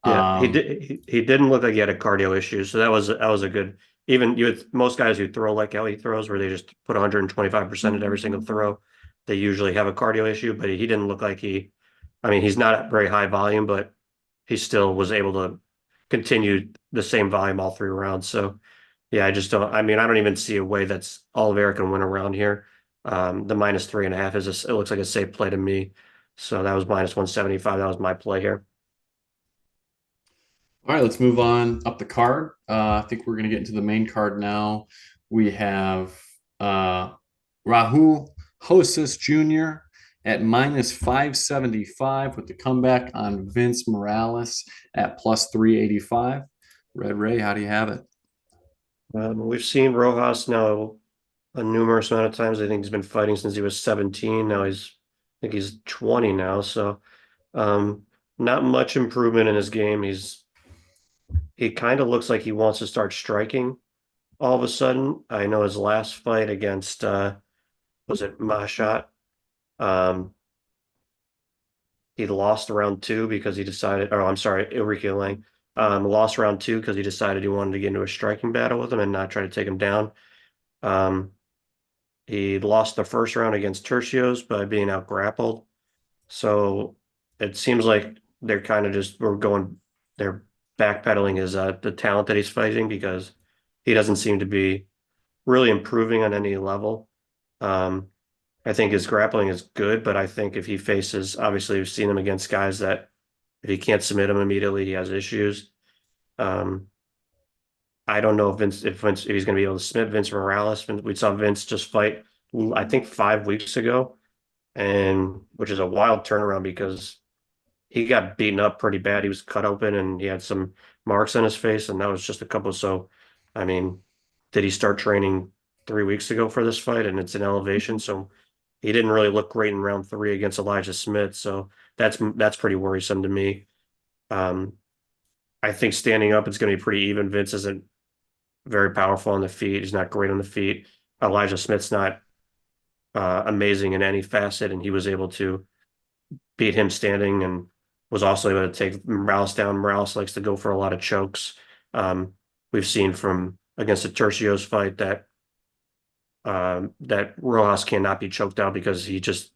Yeah, he Um, did. He didn't look like he had a cardio issue, so that was a good. Even you, most guys who throw like how he throws, where they just put 125% at every single throw, they usually have a cardio issue. But he didn't look like he. I mean, he's not at very high volume, but he still was able to continue the same volume all 3 rounds. So yeah, I just don't. I mean, I don't even see a way that's Oliveira can win around here. The -3.5 it looks like a safe play to me. So that was -175. That was my play here. all right, let's move on up the card. I think we're going to get into the main card now. We have uh, Rahul Hosas Jr. at -575 with the comeback on Vince Morales at +385. Red Ray, how do you have it? We've seen Rojas now a numerous amount of times. I think he's been fighting since he was 17. Now I think he's 20 now. So, um, not much improvement in his game. He kind of looks like he wants to start striking all of a sudden. I know his last fight against, was it Mashat? Um, he lost round two because he decided, oh, I'm sorry, Ulrike Lang, lost round two because he decided he wanted to get into a striking battle with him and not try to take him down. Um, He lost the first round against Tercios by being out grappled. So it seems like they're kind of just they're backpedaling his the talent that he's fighting because he doesn't seem to be really improving on any level. Um, I think his grappling is good, but I think if he faces, obviously we've seen him against guys that if he can't submit him immediately, he has issues. Um, I don't know if he's going to be able to submit Vince Morales. We saw Vince just fight, I think 5 weeks ago, and which is a wild turnaround because he got beaten up pretty bad. He was cut open and he had some marks on his face, and that was just a couple. So, I mean, did he start training 3 weeks ago for this fight? And it's an elevation, so he didn't really look great in round three against Elijah Smith. So that's pretty worrisome to me. Um, I think standing up it's going to be pretty even. Vince isn't very powerful on the feet. He's not great on the feet. Elijah Smith's not amazing in any facet, and he was able to beat him standing and was also able to take Morales down. Morales likes to go for a lot of chokes. We've seen from against the Tercios fight that Rojas cannot be choked out because he just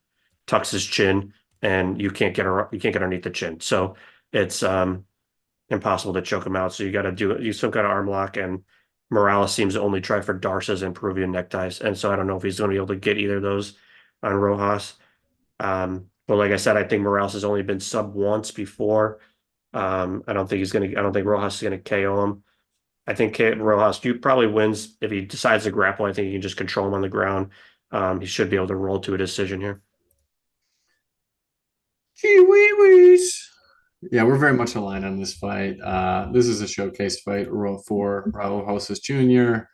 tucks his chin and you can't get underneath the chin. So it's impossible to choke him out. So you got to do some kind of arm lock, and Morales seems to only try for Darces and Peruvian neckties. And so I don't know if he's going to be able to get either of those on Rojas. But like I said, I think Morales has only been sub once before. I don't think Rojas is gonna KO him. I think Rojas you probably wins if he decides to grapple. I think he can just control him on the ground. He should be able to roll to a decision here. Kiwis. Yeah, we're very much aligned on this fight. This is a showcase fight for Raul Rosas Jr.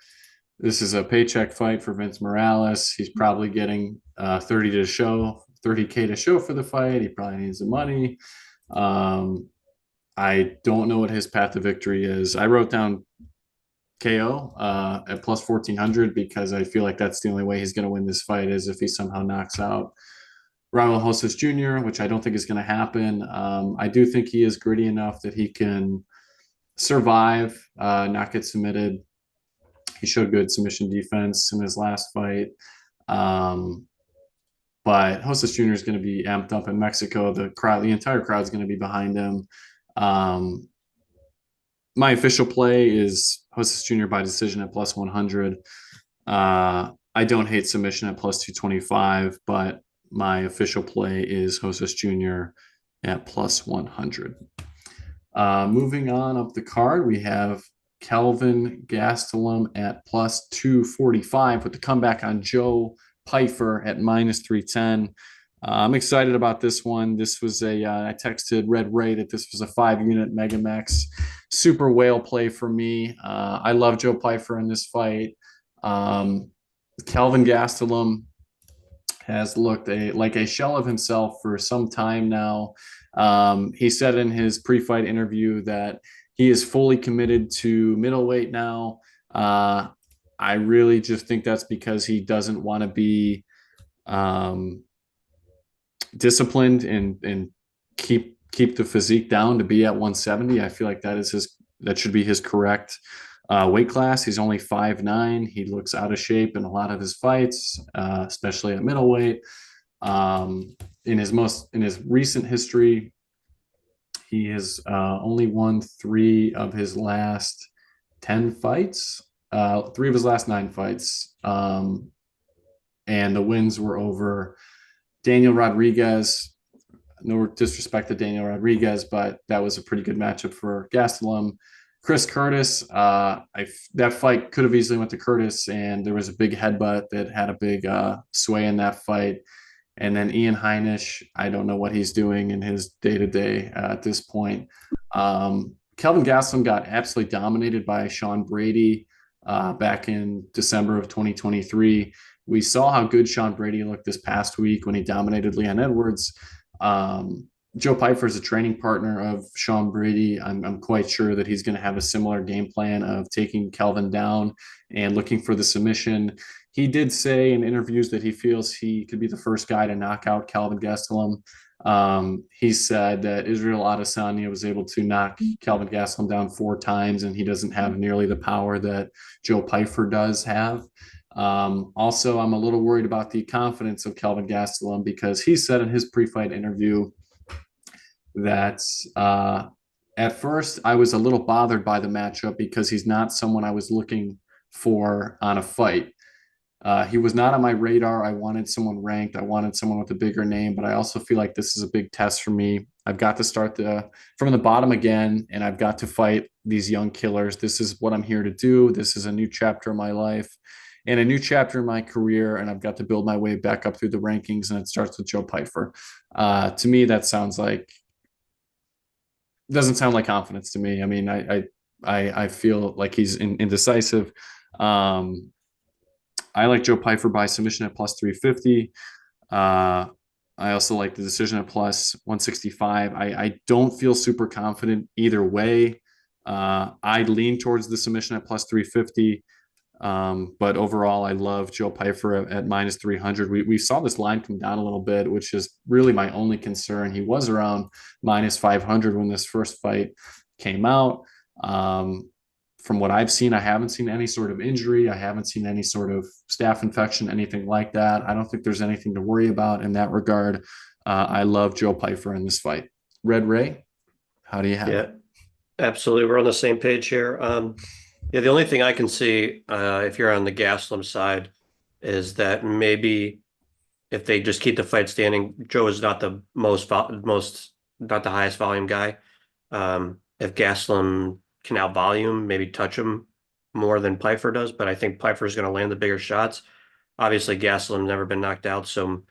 This is a paycheck fight for Vince Morales. He's probably getting 30K to show for the fight. He probably needs the money. Um, I don't know what his path to victory is. I wrote down KO at +1400 because I feel like that's the only way he's going to win this fight is if he somehow knocks out Raul Rosas Jr., which I don't think is going to happen. I do think he is gritty enough that he can survive, not get submitted. He showed good submission defense in his last fight. Um, but Hostas Jr. is going to be amped up in Mexico. The entire crowd is going to be behind him. Um, my official play is Hostas Jr. by decision at plus 100. I don't hate submission at plus 225, but my official play is Hostas Jr. at plus 100. Moving on up the card, we have Kelvin Gastelum at plus 245 with the comeback on Joe Pyfer at minus 310. I'm excited about this one. This was I texted Red Ray that this was a 5-unit Megamax super whale play for me. I love Joe Pyfer in this fight. Kelvin Gastelum has looked like a shell of himself for some time now. He said in his pre-fight interview that he is fully committed to middleweight now. I really just think that's because he doesn't want to be disciplined and keep the physique down to be at 170. I feel like that should be his correct weight class. He's only 5'9". He looks out of shape in a lot of his fights, especially at middleweight. In his recent history, he has only won 3 of his last 10 fights, 3 of his last 9 fights. And the wins were over Daniel Rodriguez. No disrespect to Daniel Rodriguez, but that was a pretty good matchup for Gastelum. Chris Curtis, that fight could have easily went to Curtis, and there was a big headbutt that had a big sway in that fight. And then Ian Heinisch, I don't know what he's doing in his day-to-day at this point. Kelvin Gastelum got absolutely dominated by Sean Brady back in December of 2023. We saw how good Sean Brady looked this past week when he dominated Leon Edwards. Joe Pyfer is a training partner of Sean Brady. I'm quite sure that he's going to have a similar game plan of taking Kelvin down and looking for the submission. He did say in interviews that he feels he could be the first guy to knock out Kelvin Gastelum. He said that Israel Adesanya was able to knock Kelvin Gastelum down 4 times, and he doesn't have nearly the power that Joe Pyfer does have. Also, I'm a little worried about the confidence of Kelvin Gastelum because he said in his pre-fight interview that at first I was a little bothered by the matchup because he's not someone I was looking for on a fight. He was not on my radar. I wanted someone ranked. I wanted someone with a bigger name, but I also feel like this is a big test for me. I've got to start from the bottom again, and I've got to fight these young killers. This is what I'm here to do. This is a new chapter in my life and a new chapter in my career, and I've got to build my way back up through the rankings, and it starts with Joe Pyfer. To me, that doesn't sound like confidence to me. I mean, I feel like he's indecisive. I like Joe Pyfer by submission at plus 350. I also like the decision at plus 165. I don't feel super confident either way. I lean towards the submission at plus 350. But overall, I love Joe Pyfer at minus 300. We saw this line come down a little bit, which is really my only concern. He was around minus 500 when this first fight came out. From what I've seen, I haven't seen any sort of injury. I haven't seen any sort of staph infection, anything like that. I don't think there's anything to worry about in that regard. I love Joe Pyfer in this fight. Red Ray, how do you have it? Absolutely. We're on the same page here. Yeah, the only thing I can see, if you're on the Gastelum side, is that maybe if they just keep the fight standing, Joe is not the not the highest volume guy. If Gastelum can out volume, maybe touch him more than Pyfer does, but I think Pyfer is going to land the bigger shots. Obviously, Gastelum's never been knocked out, so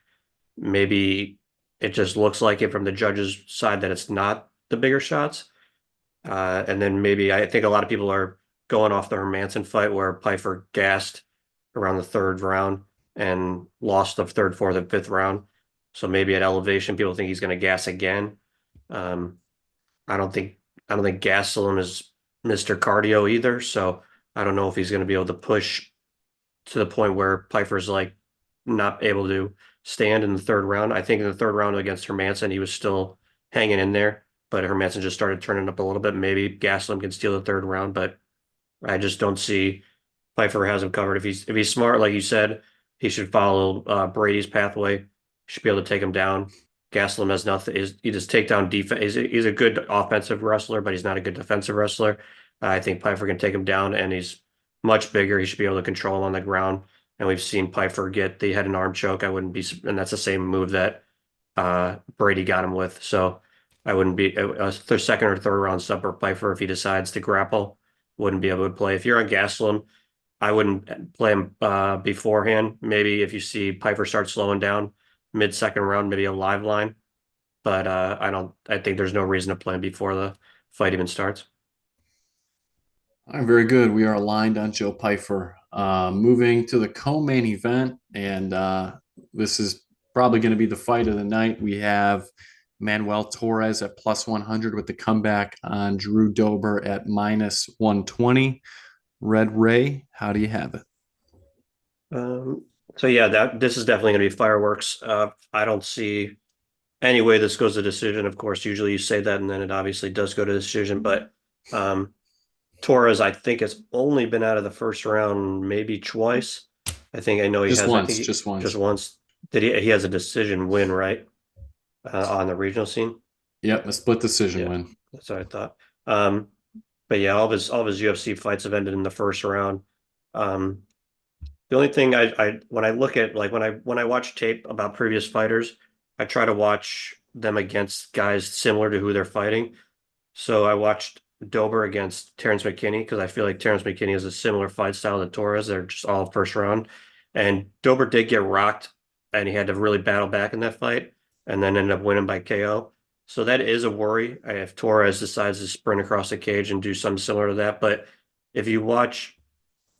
maybe it just looks like it from the judge's side that it's not the bigger shots. And then maybe I think a lot of people are going off the Hermanson fight where Pyfer gassed around the 3rd round and lost the 3rd, 4th, and 5th round. So maybe at elevation, people think he's going to gas again. I don't think Gastelum is Mr. Cardio either. So I don't know if he's going to be able to push to the point where Pyfer's like not able to stand in the 3rd round. I think in the 3rd round against Hermanson, he was still hanging in there, but Hermanson just started turning up a little bit. Maybe Gastelum can steal the 3rd round, but I just don't see Pfeiffer has him covered. If he's smart, like you said, he should follow Brady's pathway. He should be able to take him down. Gastelum has nothing. He just take down defense. He's a good offensive wrestler, but he's not a good defensive wrestler. I think Pfeiffer can take him down, and he's much bigger. He should be able to control him on the ground. And we've seen Pfeiffer get the head and arm choke. I wouldn't be, and that's the same move that Brady got him with. So I wouldn't be their second or third round sub for Pfeiffer if he decides to grapple. Wouldn't be able to play. If you're on Gastelum, I wouldn't play him beforehand. Maybe if you see Piper start slowing down mid-second round, maybe a live line. But I don't. I think there's no reason to play him before the fight even starts. All right, very good. We are aligned on Joe Pfeiffer. Moving to the co-main event, and this is probably going to be the fight of the night. We have Manuel Torres at plus 100 with the comeback on Drew Dober at minus 120. Red Ray, how do you have it? So yeah, that this is definitely going to be fireworks. I don't see any way this goes to decision. Of course, usually you say that, and then it obviously does go to decision. But um, Torres, I think, has only been out of the first round maybe twice. I know he Just has. I once, think just just once. once. Did he? He has a decision win, right? On the regional scene. Yep, a split decision Yeah, win. that's what I thought. Um, but yeah, all of his UFC fights have ended in the first round. Um, the only thing I when I look at like when I watch tape about previous fighters, I try to watch them against guys similar to who they're fighting. So I watched Dober against Terrence McKinney because I feel like Terrence McKinney has a similar fight style to Torres. They're just all first round. And Dober did get rocked and he had to really battle back in that fight and then ended up winning by KO. So that is a worry if Torres decides to sprint across the cage and do something similar to that. But if you watch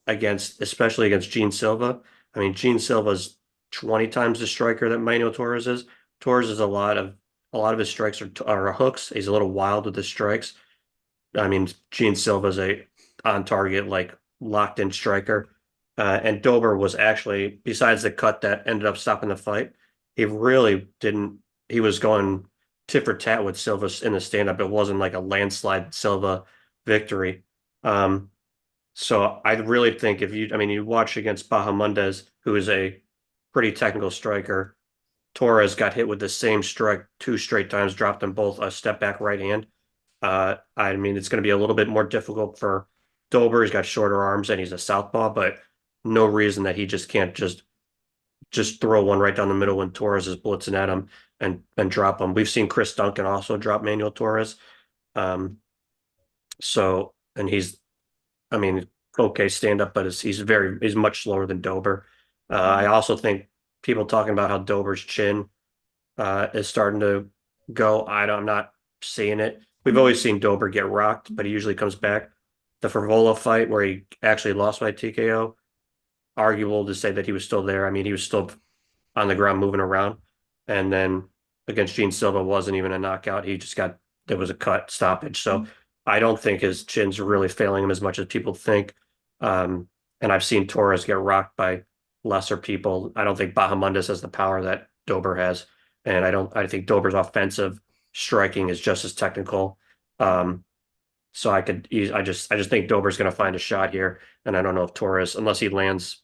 especially against Gene Silva, I mean, Gene Silva's 20 times the striker that Manuel Torres is. Torres is a lot of his strikes are hooks. He's a little wild with his strikes. I mean, Gene Silva's a on target, like locked in striker. And Dober was actually, besides the cut that ended up stopping the fight, he really didn't. He was going tit for tat with Silva in the stand up. It wasn't like a landslide Silva victory. Um, so I really think I mean, you watch against Bahamondes, who is a pretty technical striker. Torres got hit with the same strike two straight times, dropped them both a step back right hand. I mean, it's going to be a little bit more difficult for Dober. He's got shorter arms and he's a southpaw, but no reason that he just can't just throw one right down the middle when Torres is blitzing at him and drop him. We've seen Chris Duncan also drop Manuel Torres. Um, and I mean, okay, stand up, but he's much slower than Dober. I also think people talking about how Dober's chin is starting to go. I'm not seeing it. We've always seen Dober get rocked, but he usually comes back. The Frivola fight where he actually lost by TKO, arguable to say that he was still there. I mean, he was still on the ground moving around. And then against Gene Silva wasn't even a knockout. There was a cut stoppage. So I don't think his chin's really failing him as much as people think. And I've seen Torres get rocked by lesser people. I don't think Bahamondes has the power that Dober has. And I think Dober's offensive striking is just as technical. So I just think Dober's going to find a shot here. And I don't know if Torres, unless he lands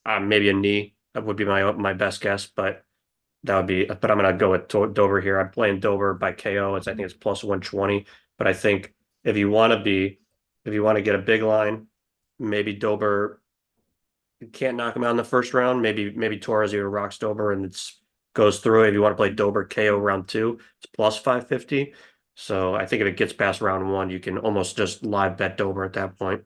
maybe a knee, that would be my best guess, but I'm going to go with Dober here. I'm playing Dober by KO. I think it's plus 120. But I think if you want to get a big line, maybe Dober can't knock him out in the first round. Maybe Torres either rocks Dober and goes through. If you want to play Dober KO round two, it's plus 550. So I think if it gets past round one, you can almost just live bet Dober at that point.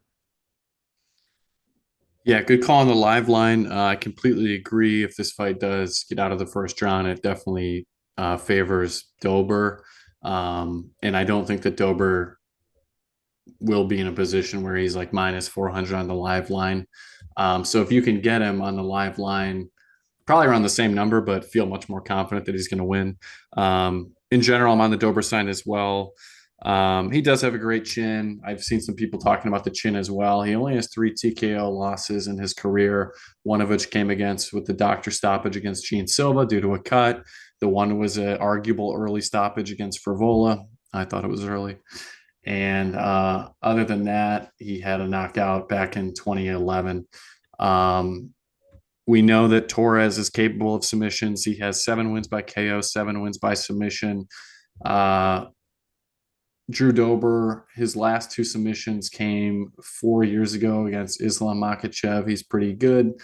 Yeah, good call on the live line. I completely agree. If this fight does get out of the first round, it definitely favors Dober. And I don't think that Dober will be in a position where he's like minus 400 on the live line. So if you can get him on the live line, probably around the same number, but feel much more confident that he's going to win. In general, I'm on the Dober side as well. He does have a great chin. I've seen some people talking about the chin as well. He only has 3 TKO losses in his career, one of which came with the doctor stoppage against Gene Silva due to a cut. The one was an arguable early stoppage against Frivola. I thought it was early. And other than that, he had a knockout back in 2011. Um, we know that Torres is capable of submissions. He has 7 wins by KO, 7 wins by submission. Uh, Drew Dober, his last 2 submissions came 4 years ago against Islam Makhachev. He's pretty good.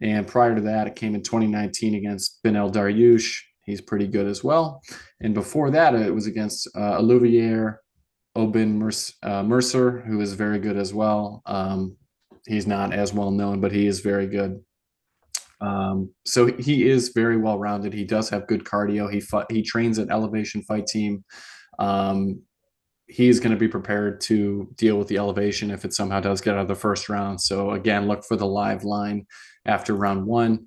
And prior to that, it came in 2019 against Benel Dariush. He's pretty good as well. And before that, it was against Olivier Mercer, who is very good as well. He's not as well known, but he is very good. So he is very well rounded. He does have good cardio. He trains at Elevation Fight Team. Um, he's going to be prepared to deal with the elevation if it somehow does get out of the first round. So again, look for the live line after round 1.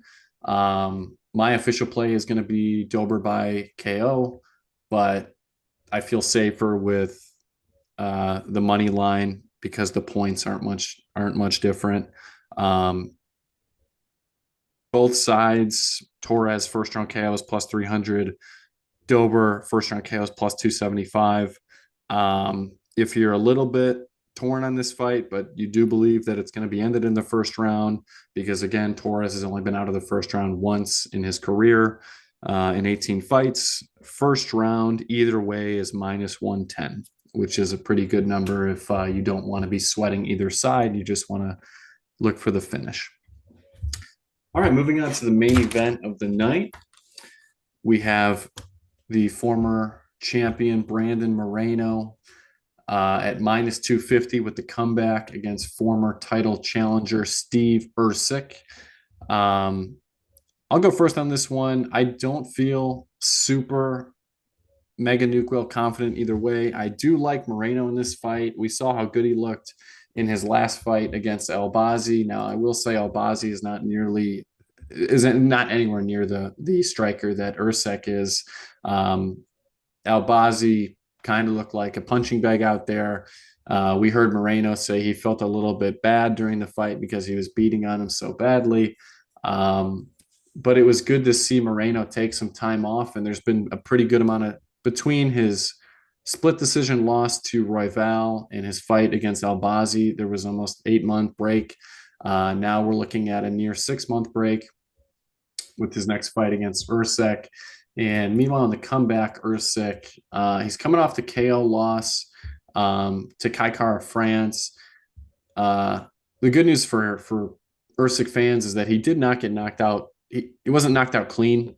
My official play is going to be Dober by KO, but I feel safer with the money line because the points aren't much different. Both sides, Torres first round KO is plus 300. Dober first round KO is plus 275. If you're a little bit torn on this fight, but you do believe that it's going to be ended in the first round, because again, Torres has only been out of the first round once in his career in 18 fights. First round, either way, is minus 110, which is a pretty good number if you don't want to be sweating either side. You just want to look for the finish. All right, moving on to the main event of the night. We have the former champion Brandon Moreno at minus 250 with the comeback against former title challenger Steve Ercik. I'll go first on this one. I don't feel super mega nuclear confident either way. I do like Moreno in this fight. We saw how good he looked in his last fight against Albazi. Now, I will say Albazi isn't anywhere near the striker that Ercik is. Albazi kind of looked like a punching bag out there. We heard Moreno say he felt a little bit bad during the fight because he was beating on him so badly. But it was good to see Moreno take some time off, and there's been a pretty good amount of between his split decision loss to Royval and his fight against Albazi. There was almost 8-month break. Now we're looking at a near 6-month break with his next fight against Ercik. And meanwhile, in the comeback, Ercik, he's coming off the KO loss to Kai Kara-France. The good news for Ercik fans is that he did not get knocked out. He wasn't knocked out clean.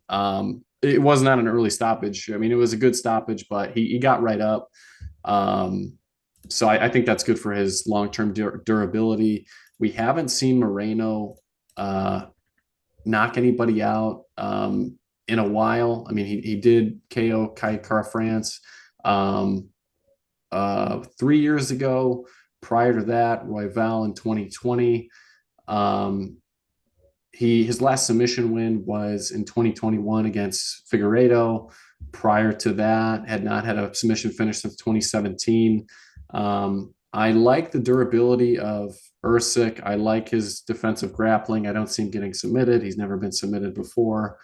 It was not an early stoppage. I mean, it was a good stoppage, but he got right up. So I think that's good for his long-term durability. We haven't seen Moreno knock anybody out in a while. I mean, he did KO Kai Kara-France 3 years ago. Prior to that, Royval in 2020. His last submission win was in 2021 against Figueiredo. Prior to that, had not had a submission finish since 2017. I like the durability of Ercik. I like his defensive grappling. I don't see him getting submitted. He's never been submitted before.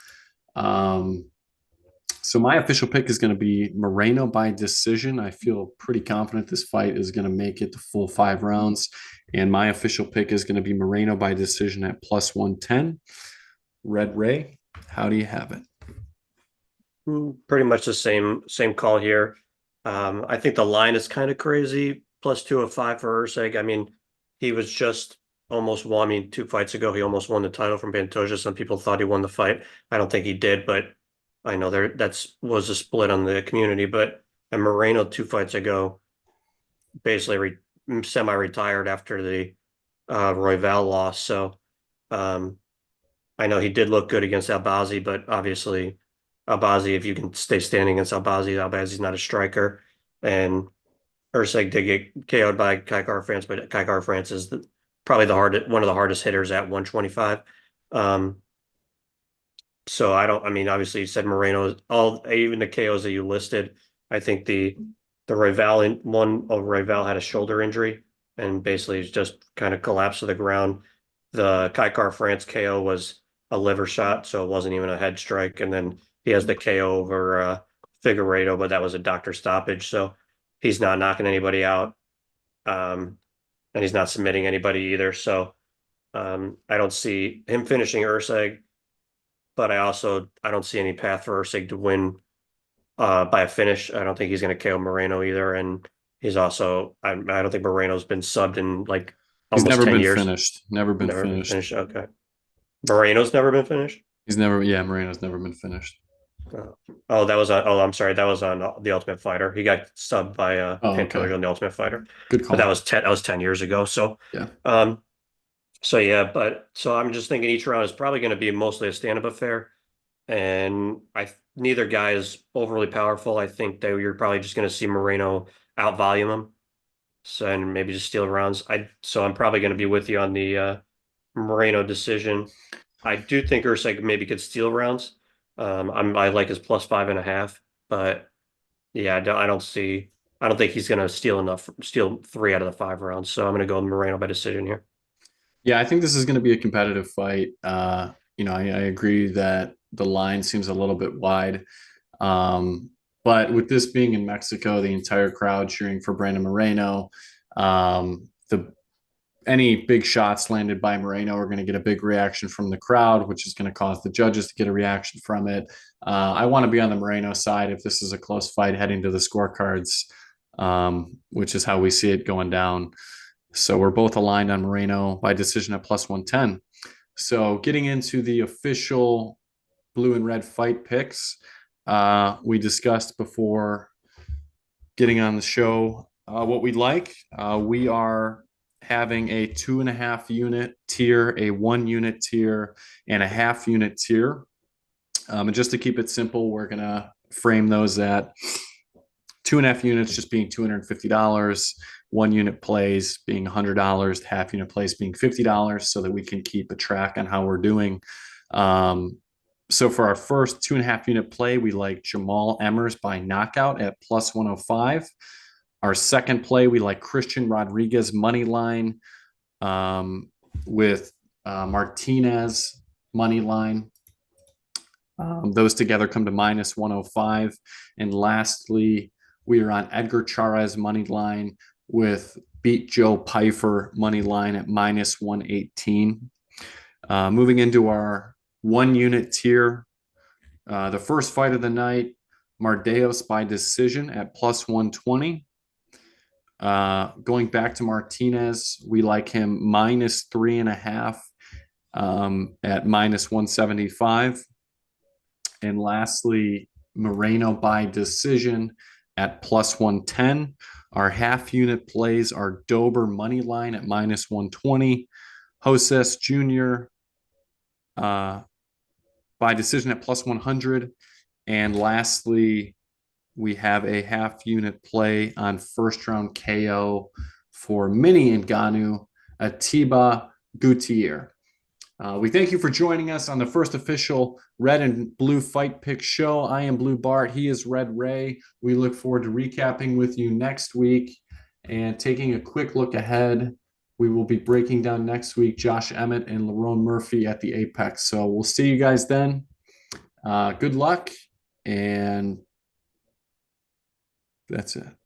So my official pick is going to be Moreno by decision. I feel pretty confident this fight is going to make it to full 5 rounds. And my official pick is going to be Moreno by decision at plus 110. Red Ray, how do you have it? Pretty much the same call here. I think the line is kind of crazy. Plus 205 for Ercik. I mean, he was just almost won. I mean, 2 fights ago, he almost won the title from Pantoja. Some people thought he won the fight. I don't think he did, but I know was a split on the community. But and Moreno 2 fights ago, basically semi-retired after the Royval loss. So I know he did look good against Albazi, but obviously Albazi, if you can stay standing against Albazi's not a striker. And Ercik did get KO'd by Kai Kara-France, but Kai Kara-France is probably one of the hardest hitters at 125. So I mean, obviously you said Moreno, even the KOs that you listed, I think the Royval had a shoulder injury and basically just kind of collapsed to the ground. The Kai Kara-France KO was a liver shot, so it wasn't even a head strike. And then he has the KO over Figueiredo, but that was a doctor stoppage. So He's not knocking anybody out, and he's not submitting anybody either. So I don't see him finishing Urseg, but I don't see any path for Ursig to win by a finish. I don't think he's going to KO Moreno either, and he's also I don't think Moreno's been subbed in like He's almost never 10 been years. finished. Never been Never been finished. finished. Okay. Moreno's never been finished. He's never. Yeah, Moreno's never been finished. Oh, that was on. Oh, I'm sorry. That was on the Ultimate Fighter. He got subbed by Oh, okay. Pantoja on the Ultimate Fighter, Good but that call. was 10. That was 10 years ago. Yeah. Um, so yeah, but so I'm just thinking each round is probably going to be mostly a stand-up affair, and neither guy is overly powerful. I think that you're probably just going to see Moreno out volume him, so and maybe just steal rounds. So I'm probably going to be with you on the Moreno decision. I do think Usyk maybe could steal rounds. I like his +5.5, but yeah, I don't think he's going to steal 3 out of the 5 rounds. So I'm going to go Moreno by decision here. Yeah, I think this is going to be a competitive fight. I agree that the line seems a little bit wide. Um, but with this being in Mexico, the entire crowd cheering for Brandon Moreno, the any big shots landed by Moreno are going to get a big reaction from the crowd, which is going to cause the judges to get a reaction from it. I want to be on the Moreno side if this is a close fight heading to the scorecards, which is how we see it going down. So we're both aligned on Moreno by decision at +110. So getting into the official blue and red fight picks, we discussed before getting on the show what we'd like. We are having a 2.5 unit tier, a 1 unit tier, and a half-unit tier. And just to keep it simple, we're going to frame those at 2.5 units just being $250, 1 unit plays being $100, half-unit plays being $50, so that we can keep a track on how we're doing. So for our first 2.5 unit play, we like Jamal Emmers by knockout at +105. Our second play, we like Christian Rodriguez money line with Martinez money line. Those together come to -105. And lastly, we are on Edgar Chairez money line with Beat Joe Pyfer money line at -118. Moving into our 1 unit tier, the first fight of the night, Mardeos by decision at +120. Going back to Martinez, we like him -3.5 at -175. And lastly, Moreno by decision at +110. Our half-unit plays are Dober money line at -120. Joses Jr. By decision at +100. And lastly, we have a half-unit play on first-round KO for Mini Ngannou, Atiba Gutierrez. We thank you for joining us on the first official Red and Blue Fight Pick show. I am Blue Bart. He is Red Ray. We look forward to recapping with you next week and taking a quick look ahead. We will be breaking down next week Josh Emmett and Lerone Murphy at the Apex. So we'll see you guys then. Good luck, and that's it.